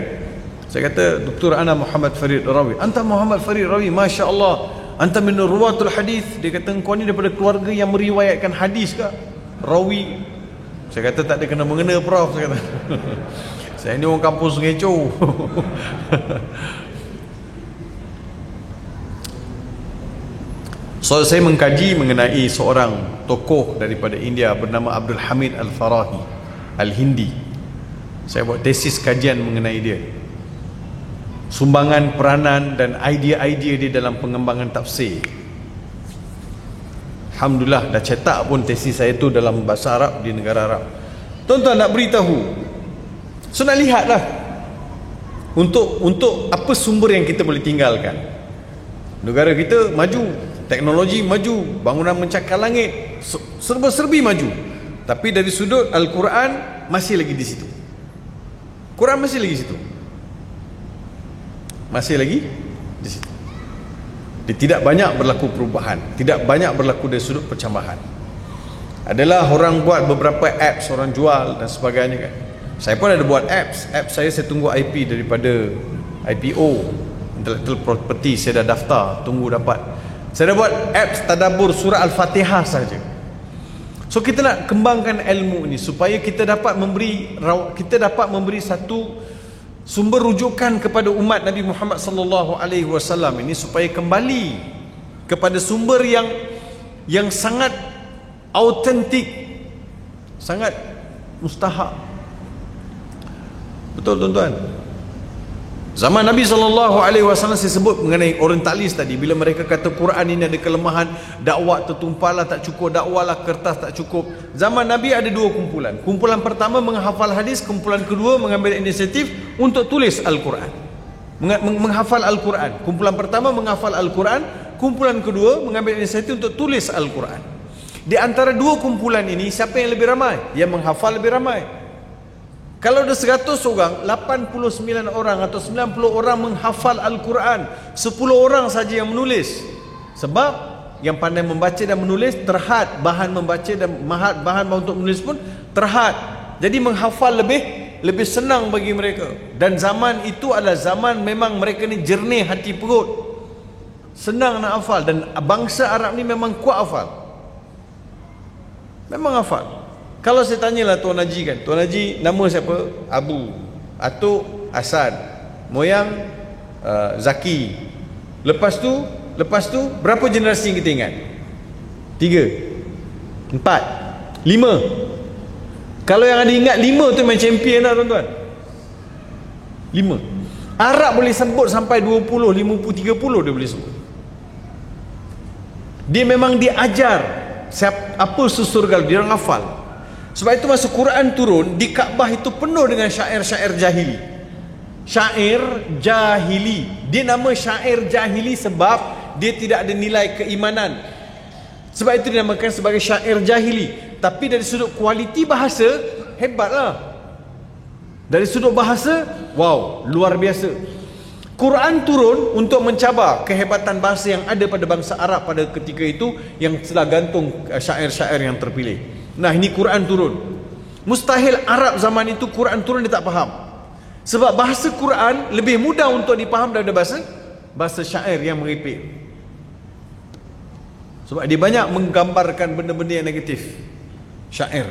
Saya kata, "Doktor, ana Muhammad Farid Rawi." "Anta Muhammad Farid Rawi, Masya Allah. Anta min ruwatul hadis." Dia kata, "Kau ni daripada keluarga yang meriwayatkan hadis ke?" Rawi. Saya kata, "Tak ada kena-mengena, Prof." Saya kata. Saya ni orang kampung Sungai Chow. So saya mengkaji mengenai seorang tokoh daripada India bernama Abdul Hamid Al-Farahi Al-Hindi. Saya buat tesis kajian mengenai dia, sumbangan, peranan dan idea-idea dia dalam pengembangan tafsir. Alhamdulillah dah cetak pun tesis saya tu dalam bahasa Arab di negara Arab. Tuan-tuan nak beritahu, so nak lihatlah untuk apa sumber yang kita boleh tinggalkan. Negara kita maju, teknologi maju, bangunan mencakar langit, serba-serbi maju. Tapi dari sudut Al-Quran masih lagi di situ. Quran masih lagi situ. Masih lagi di situ. Dia tidak banyak berlaku perubahan, tidak banyak berlaku dari sudut percambahan. Adalah orang buat beberapa apps, orang jual dan sebagainya kan. Saya pun ada buat apps. Apps saya tunggu IP daripada IPO, Intellectual Property, saya dah daftar, tunggu dapat. Saya dah buat apps tadabbur surah Al-Fatihah saja. So kita nak kembangkan ilmu ini supaya kita dapat memberi satu sumber rujukan kepada umat Nabi Muhammad sallallahu alaihi wasallam ini, supaya kembali kepada sumber yang sangat autentik, sangat mustahak. Betul tuan-tuan. Zaman Nabi SAW saya sebut mengenai orientalis tadi. Bila mereka kata Quran ini ada kelemahan, dakwah tertumpahlah tak cukup, dakwahlah kertas tak cukup. Zaman Nabi ada dua kumpulan. Kumpulan pertama menghafal hadis, kumpulan kedua mengambil inisiatif untuk tulis Al-Quran, menghafal Al-Quran. Kumpulan pertama menghafal Al-Quran, kumpulan kedua mengambil inisiatif untuk tulis Al-Quran. Di antara dua kumpulan ini, siapa yang lebih ramai? Yang menghafal lebih ramai. Kalau ada 100 orang, 89 orang atau 90 orang menghafal Al-Quran, 10 orang saja yang menulis. Sebab yang pandai membaca dan menulis terhad, bahan membaca dan bahan untuk menulis pun terhad. Jadi menghafal lebih senang bagi mereka. Dan zaman itu adalah zaman memang mereka ni jernih hati perut, senang nak hafal. Dan bangsa Arab ni memang kuat hafal, memang hafal. Kalau saya tanyalah Tuan Haji kan, Tuan Haji nama siapa? Abu, Atuk, Asad, moyang Zaki. Lepas tu berapa generasi yang kita ingat? 3, 4, 5. Kalau yang ada ingat 5 tu memang champion lah tuan-tuan. 5. Arab boleh sebut sampai 20, 50, 30 dia boleh sebut. Dia memang diajar apa surga, dia orang hafal. Sebab itu masa Quran turun, di Kaabah itu penuh dengan syair-syair jahili. Syair jahili. Dia nama syair jahili sebab dia tidak ada nilai keimanan. Sebab itu dinamakan sebagai syair jahili. Tapi dari sudut kualiti bahasa, hebatlah. Dari sudut bahasa, wow, luar biasa. Quran turun untuk mencabar kehebatan bahasa yang ada pada bangsa Arab pada ketika itu, yang telah gantung syair-syair yang terpilih. Nah, ini Quran turun. Mustahil Arab zaman itu Quran turun dia tak faham. Sebab bahasa Quran lebih mudah untuk dipaham daripada bahasa syair yang meripik. Sebab dia banyak menggambarkan benda-benda yang negatif, syair.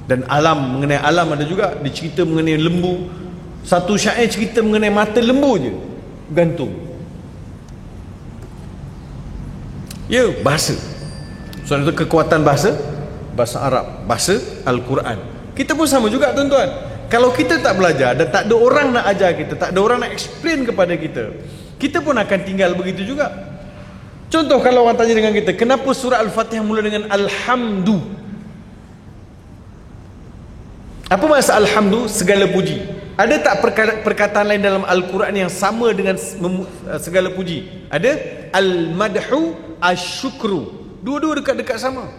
Dan alam, mengenai alam ada juga. Dia cerita mengenai lembu. Satu syair cerita mengenai mata lembu je, gantung. Ya, bahasa. Soal itu kekuatan bahasa Arab, bahasa Al-Quran. Kita pun sama juga tuan-tuan. Kalau kita tak belajar dan tak ada orang nak ajar kita, tak ada orang nak explain kepada kita, kita pun akan tinggal begitu juga. Contoh, kalau orang tanya dengan kita, kenapa surah Al-Fatihah mula dengan Alhamdu? Apa maksud Alhamdu? Segala puji. Ada tak perkataan lain dalam Al-Quran yang sama dengan segala puji? Ada? Al-Madhu, Asyukru. Dua-dua dekat-dekat sama.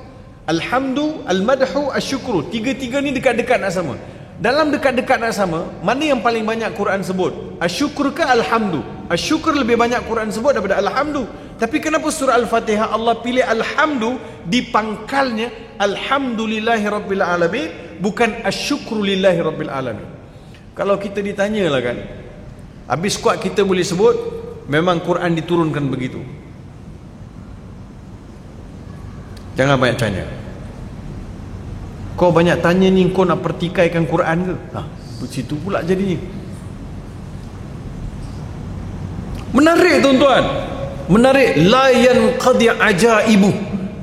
Alhamdu, Al-Madhu, Asyukru. Tiga-tiga ni dekat-dekat nak sama. Dalam dekat-dekat nak sama, mana yang paling banyak Quran sebut? Asyukru ke Alhamdu? Asyukur lebih banyak Quran sebut daripada alhamdu. Tapi kenapa surah Al-Fatihah Allah pilih alhamdu di pangkalnya alhamdulillahi rabbil alamin, bukan asyukrulillahi rabbil alamin? Kalau kita ditanya lah kan, habis kuat kita boleh sebut memang Quran diturunkan begitu. Jangan banyak tanya. Kau banyak tanya ni, kau nak pertikaikan Quran ke? Situ pula jadinya. Menarik tuan-tuan, menarik. La yanqadi ajaibu,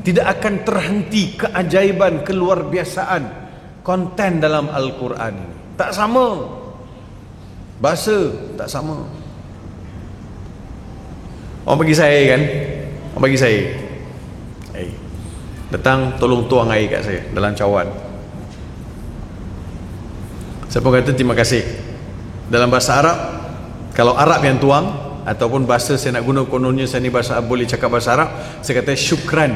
tidak akan terhenti keajaiban, keluar biasaan konten dalam Al-Quran. Tak sama bahasa, tak sama. Orang bagi saya kan, orang bagi saya, datang tolong tuang air kat saya dalam cawan. Saya pun kata terima kasih. Dalam bahasa Arab, kalau Arab yang tuang ataupun bahasa saya nak guna, kononnya saya ni bahasa boleh cakap bahasa Arab, saya kata syukran.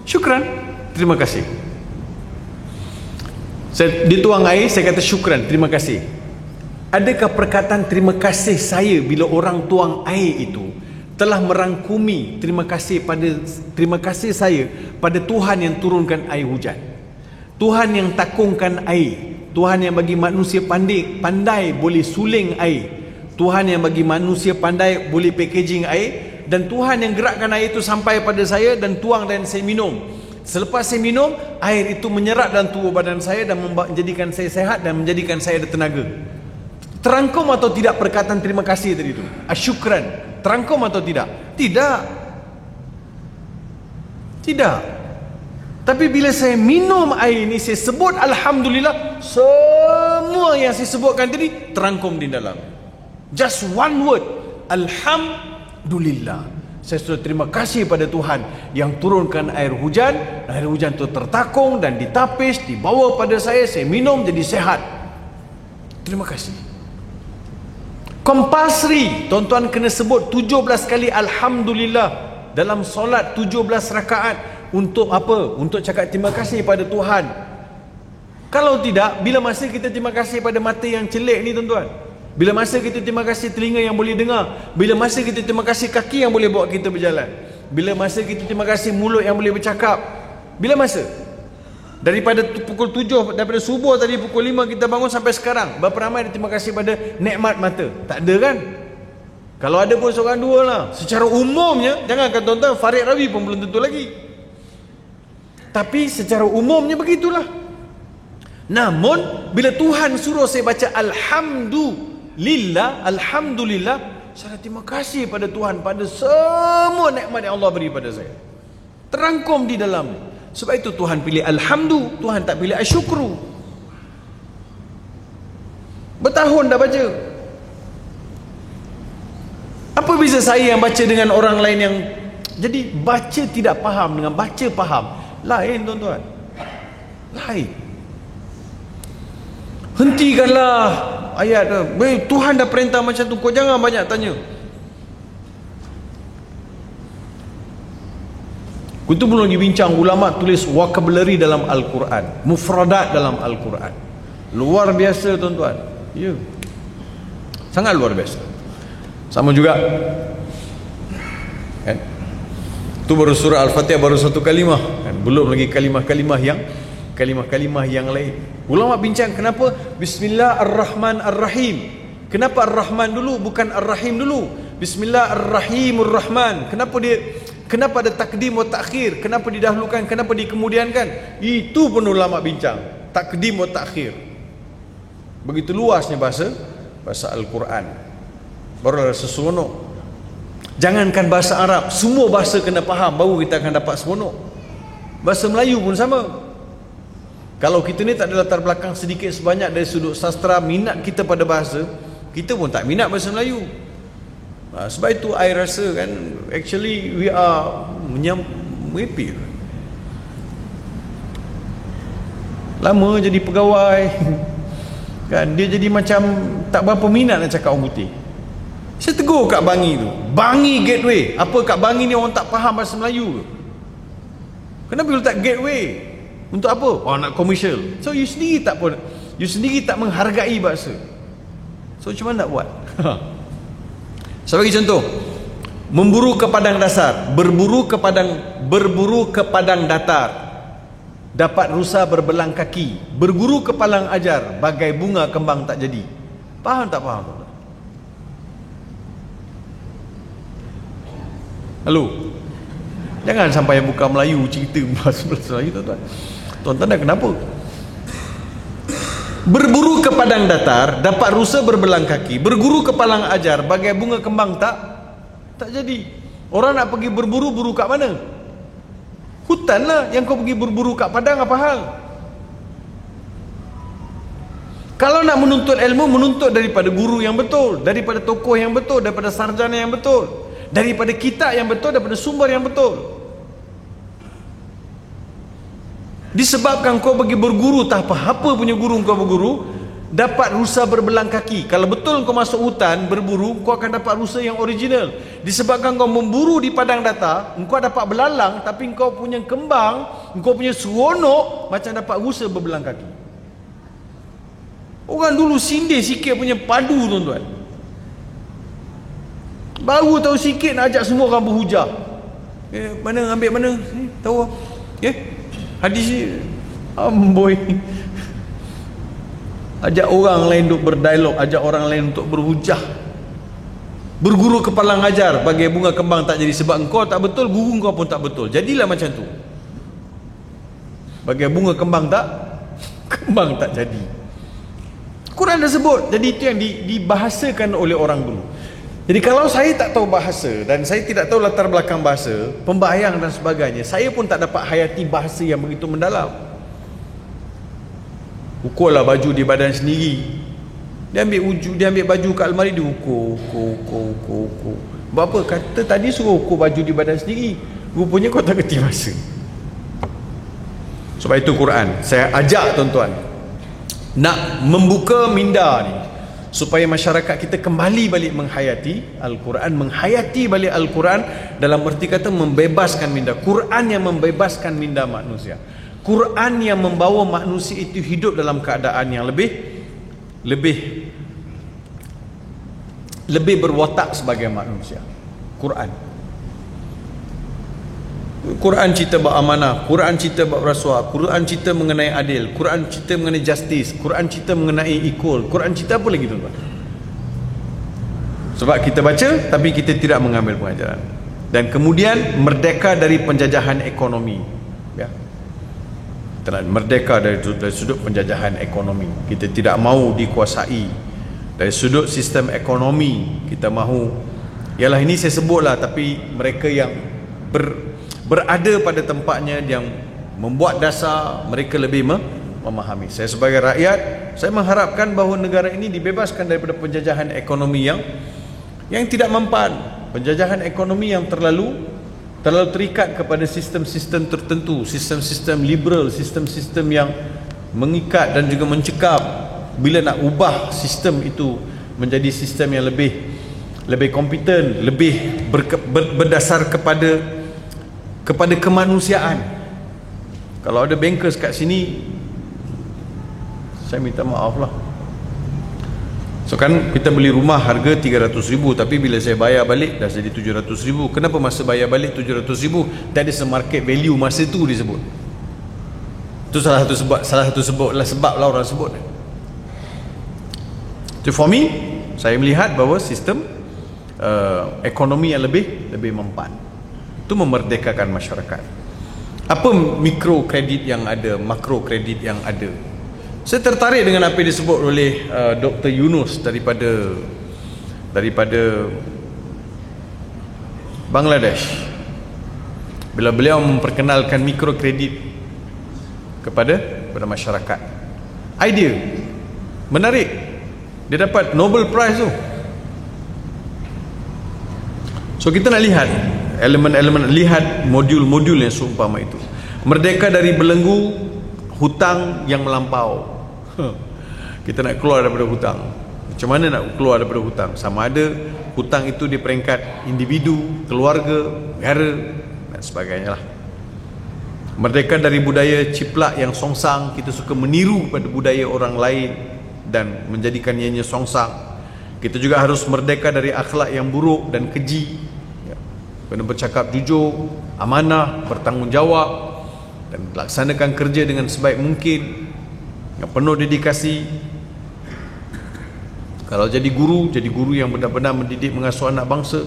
Syukran, terima kasih. Saya dituang air, saya kata syukran, terima kasih. Adakah perkataan terima kasih saya bila orang tuang air itu telah merangkumi terima kasih saya pada Tuhan yang turunkan air hujan, Tuhan yang takungkan air, Tuhan yang bagi manusia pandai boleh suling air, Tuhan yang bagi manusia pandai boleh packaging air, dan Tuhan yang gerakkan air itu sampai pada saya dan tuang dan saya minum. Selepas saya minum, air itu menyerap dalam tubuh badan saya dan menjadikan saya sehat dan menjadikan saya ada tenaga. Terangkum atau tidak perkataan terima kasih tadi itu? Asyukran, terangkum atau tidak? Tidak. Tapi bila saya minum air ini, saya sebut alhamdulillah, semua yang saya sebutkan tadi terangkum di dalam. Just one word, alhamdulillah. Saya sudah terima kasih pada Tuhan yang turunkan air hujan. Air hujan itu tertakung dan ditapis, dibawa pada saya minum jadi sehat. Terima kasih. Compulsory, tuan-tuan kena sebut 17 kali alhamdulillah dalam solat 17 rakaat. Untuk apa? Untuk cakap terima kasih pada Tuhan. Kalau tidak, bila masa kita terima kasih pada mata yang celik ni tuan-tuan? Bila masa kita terima kasih telinga yang boleh dengar? Bila masa kita terima kasih kaki yang boleh bawa kita berjalan? Bila masa kita terima kasih mulut yang boleh bercakap? Bila masa? Daripada pukul 7, daripada subuh tadi pukul 5 kita bangun sampai sekarang, berapa ramai terima kasih pada nikmat mata? Tak ada kan? Kalau ada pun seorang dua lah. Secara umumnya, jangankan tuan-tuan, Farid Rawi pun belum tentu lagi. Tapi secara umumnya begitulah. Namun bila Tuhan suruh saya baca alhamdulillah, saya terima kasih pada Tuhan pada semua nikmat yang Allah beri pada saya. Terangkum di dalam. Sebab itu Tuhan pilih alhamdu, Tuhan tak pilih asyukru. Bertahun dah baca. Apa beza saya yang baca dengan orang lain yang jadi baca tidak faham dengan baca faham? Lain tuan-tuan. Lain. Hentikanlah ayat tu. Tuhan dah perintah macam tu, kau jangan banyak tanya. Itu belum dibincang, ulama tulis vocabulary dalam Al-Quran, mufradat dalam Al-Quran. Luar biasa tuan-tuan. Ya. Sangat luar biasa. Sama juga kan? Itu baru surah Al-Fatihah, baru satu kalimah kan? Belum lagi kalimah-kalimah yang lain. Ulama bincang kenapa Bismillahirrahmanirrahim. Kenapa Ar-Rahman dulu bukan Ar-Rahim dulu? Bismillahirrahmanirrahim. Kenapa ada takdim wa takhir? Kenapa didahulukan? Kenapa dikemudiankan? Itu pun ulama bincang. Takdim wa takhir. Begitu luasnya bahasa Al-Quran. Baru ada seseronok. Jangankan bahasa Arab, semua bahasa kena faham, baru kita akan dapat seronok. Bahasa Melayu pun sama. Kalau kita ni tak ada latar belakang sedikit sebanyak dari sudut sastra, minat kita pada bahasa, kita pun tak minat bahasa Melayu. Sebab itu I rasa kan, actually we are merepek. Lama jadi pegawai kan, dia jadi macam tak berapa minat nak cakap orang putih. Saya tegur kat Bangi tu, Bangi gateway. Apa kat Bangi ni orang tak faham bahasa Melayu ke? Kenapa you letak gateway? Untuk apa? Oh, nak komersial. So you sendiri tak menghargai bahasa. So macam mana nak buat? Saya bagi contoh. Memburu ke padang dasar, berburu ke padang datar, dapat rusa berbelang kaki, berguru ke palang ajar, bagai bunga kembang tak jadi. Faham tak faham? Halo. Jangan sampai buka Melayu cerita bahasa Melayu, tuan-tuan. Tuan-tuan dah kenapa? Berburu ke padang datar, dapat rusa berbelang kaki, berguru ke palang ajar, bagai bunga kembang tak jadi. Orang nak pergi berburu, buru kat mana? Hutan lah. Yang kau pergi berburu kat padang, apa hal? Kalau nak menuntut ilmu, menuntut daripada guru yang betul, daripada tokoh yang betul, daripada sarjana yang betul, daripada kitab yang betul, daripada sumber yang betul. Disebabkan kau pergi berguru, tak apa punya guru kau berguru, dapat rusa berbelang kaki. Kalau betul kau masuk hutan berburu, kau akan dapat rusa yang original. Disebabkan kau memburu di padang datar, kau dapat belalang, tapi kau punya kembang, kau punya seronok macam dapat rusa berbelang kaki. Orang dulu sindir sikit punya padu, tuan-tuan. Baru tahu sikit nak ajak semua orang berhujah. Mana ambil mana? Tahu? Hadis ni amboi. Ajak orang lain untuk berdialog, ajak orang lain untuk berhujah. Berguru ke palang ajar, bagai bunga kembang tak jadi. Sebab engkau tak betul, guru engkau pun tak betul. Jadilah macam tu. Bagai bunga kembang tak jadi. Quran dah sebut. Jadi itu yang dibahasakan oleh orang dulu. Jadi kalau saya tak tahu bahasa dan saya tidak tahu latar belakang bahasa, pembayang dan sebagainya, saya pun tak dapat hayati bahasa yang begitu mendalam. Ukurlah baju di badan sendiri. Dia ambil baju kat almari, dia ukur. Buat apa? Kata tadi suruh ukur baju di badan sendiri. Rupanya kau tak kerti bahasa. Sebab itu Quran, saya ajak tuan-tuan nak membuka minda ni, supaya masyarakat kita kembali balik menghayati Al-Quran, menghayati balik Al-Quran dalam erti kata membebaskan minda. Quran yang membebaskan minda manusia. Quran yang membawa manusia itu hidup dalam keadaan yang lebih berwatak sebagai manusia. Quran cerita bab amanah, Quran cerita bab rasuah, Quran cerita mengenai adil, Quran cerita mengenai justice, Quran cerita mengenai equal, Quran cerita apa lagi tuan-tuan? Sebab kita baca tapi kita tidak mengambil pengajaran. Dan kemudian merdeka dari penjajahan ekonomi, ya. Merdeka dari sudut penjajahan ekonomi. Kita tidak mahu dikuasai dari sudut sistem ekonomi. Kita mahu, ialah ini saya sebutlah, tapi mereka yang berada pada tempatnya, yang membuat dasar, mereka lebih memahami. Saya sebagai rakyat, saya mengharapkan bahawa negara ini dibebaskan daripada penjajahan ekonomi yang tidak mempan, penjajahan ekonomi yang terlalu terikat kepada sistem-sistem tertentu, sistem-sistem liberal, sistem-sistem yang mengikat dan juga mencekam. Bila nak ubah sistem itu menjadi sistem yang lebih kompeten, lebih berdasar kepada kemanusiaan. Kalau ada bankers kat sini, saya minta maaf lah. So kan kita beli rumah harga 300,000, tapi bila saya bayar balik dah jadi 700,000. Kenapa masa bayar balik 700,000 tak ada semarket value masa tu disebut? Itu salah satu sebab lah orang sebut. So for me, saya melihat bahawa sistem ekonomi yang lebih mempan itu memerdekakan masyarakat. Apa mikrokredit yang ada, makrokredit yang ada? Saya tertarik dengan apa yang disebut oleh Dr. Yunus daripada Bangladesh, bila beliau memperkenalkan mikrokredit kepada masyarakat. Idea menarik. Dia dapat Nobel Prize tu. So kita nak lihat elemen-elemen, lihat modul-modul yang seumpama itu. Merdeka dari belenggu hutang yang melampau. Kita nak keluar daripada hutang. Macam mana nak keluar daripada hutang? Sama ada hutang itu di peringkat individu, keluarga, negara dan sebagainya lah. Merdeka dari budaya ciplak yang songsang. Kita suka meniru pada budaya orang lain dan menjadikan ianya songsang. Kita juga harus merdeka dari akhlak yang buruk dan keji, ya. Kena bercakap jujur, amanah, bertanggungjawab, dan laksanakan kerja dengan sebaik mungkin, yang penuh dedikasi. Kalau jadi guru yang benar-benar mendidik, mengasuh anak bangsa.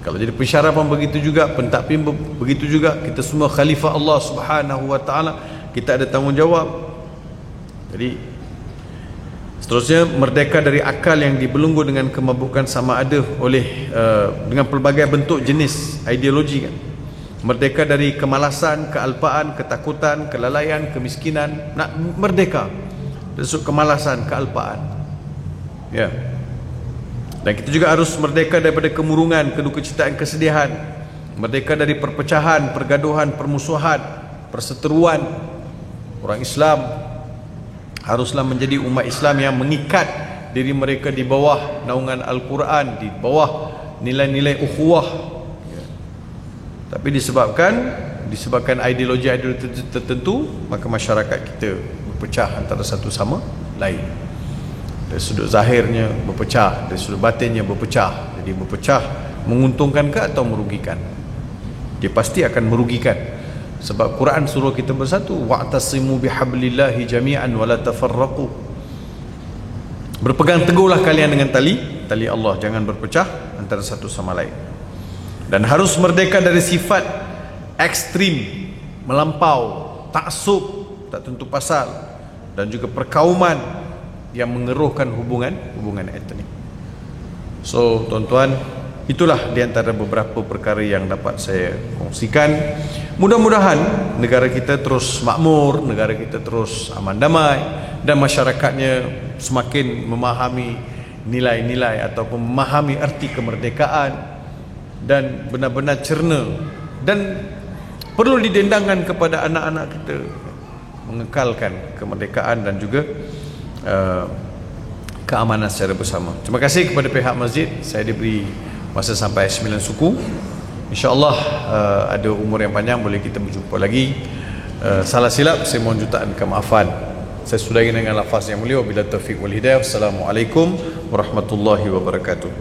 Kalau jadi pensyarah pun begitu juga, pentadbir begitu juga. Kita semua khalifah Allah Subhanahu wa taala, kita ada tanggungjawab. Jadi seterusnya, merdeka dari akal yang dibelenggu dengan kemabukan sama ada oleh dengan pelbagai bentuk jenis ideologi kan. Merdeka dari kemalasan, kealpaan, ketakutan, kelalaian, kemiskinan. Nak merdeka dari kemalasan, kealpaan, ya. Dan kita juga harus merdeka daripada kemurungan, kedukacita, kesedihan. Merdeka dari perpecahan, pergaduhan, permusuhan, perseteruan. Orang Islam haruslah menjadi umat Islam yang mengikat diri mereka di bawah naungan Al-Quran, di bawah nilai-nilai ukhuwah, ya. Tapi disebabkan ideologi-ideologi tertentu, maka masyarakat kita berpecah antara satu sama lain. Dari sudut zahirnya berpecah, dari sudut batinnya berpecah. Jadi berpecah menguntungkan ke atau merugikan? Dia pasti akan merugikan. Sebab Quran suruh kita bersatu, wa'tasimu bihablillahi jami'an wa la tafarraqu. Berpegang teguhlah kalian dengan tali Allah, jangan berpecah antara satu sama lain. Dan harus merdeka dari sifat ekstrim, melampau, taksub, tak tentu pasal, dan juga perkauman yang mengeruhkan hubungan etnik. So tuan-tuan, itulah di antara beberapa perkara yang dapat saya kongsikan. Mudah-mudahan negara kita terus makmur, negara kita terus aman damai, dan masyarakatnya semakin memahami nilai-nilai ataupun memahami arti kemerdekaan, dan benar-benar cerna, dan perlu didendangkan kepada anak-anak kita mengekalkan kemerdekaan dan juga keamanan secara bersama. Terima kasih kepada pihak masjid. Saya diberi masa sampai 9 suku. InsyaAllah ada umur yang panjang, boleh kita berjumpa lagi. Salah silap saya mohon jutaan kemaafan. Saya sudahi dengan lafaz yang mulia. Bila taufiq wal hidayah. Assalamualaikum warahmatullahi wabarakatuh.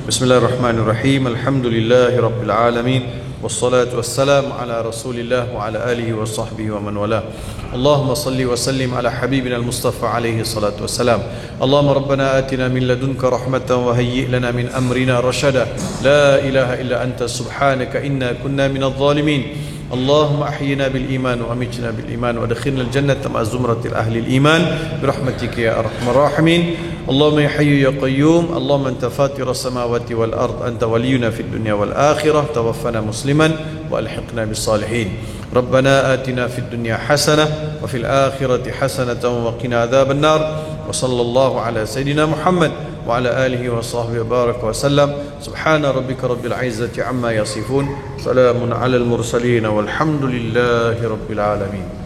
Bismillahirrahmanirrahim. Alhamdulillahi rabbil alamin. Wassalatu wassalamu ala rasulillah wa ala alihi wa sahbihi wa man wala. Allahumma salli wa sallim ala habibina al-Mustafa alaihi salatu wassalam. Allahumma rabbana atina min ladunka rahmatan wa hayyi' lana min amrina rashada. La ilaha illa anta subhanaka inna kunna minadh dhalimin. اللهم أحينا بالإيمان وأمتنا بالإيمان وأدخلنا الجنة مع زمرة أهل الإيمان برحمتك يا أرحم الراحمين. اللهم يا حي يا قيوم. اللهم أنت فاطر السماوات والأرض، أنت ولينا في الدنيا والآخرة. توفنا مسلما وألحقنا بالصالحين. ربنا آتنا في الدنيا حسنة وفي الآخرة حسنة وقنا عذاب النار. وصلى الله على سيدنا محمد وعلى آله وصحبه وبارك وسلم. سبحان ربك رب العزة عما يصفون. سلام على المرسلين والحمد لله رب العالمين.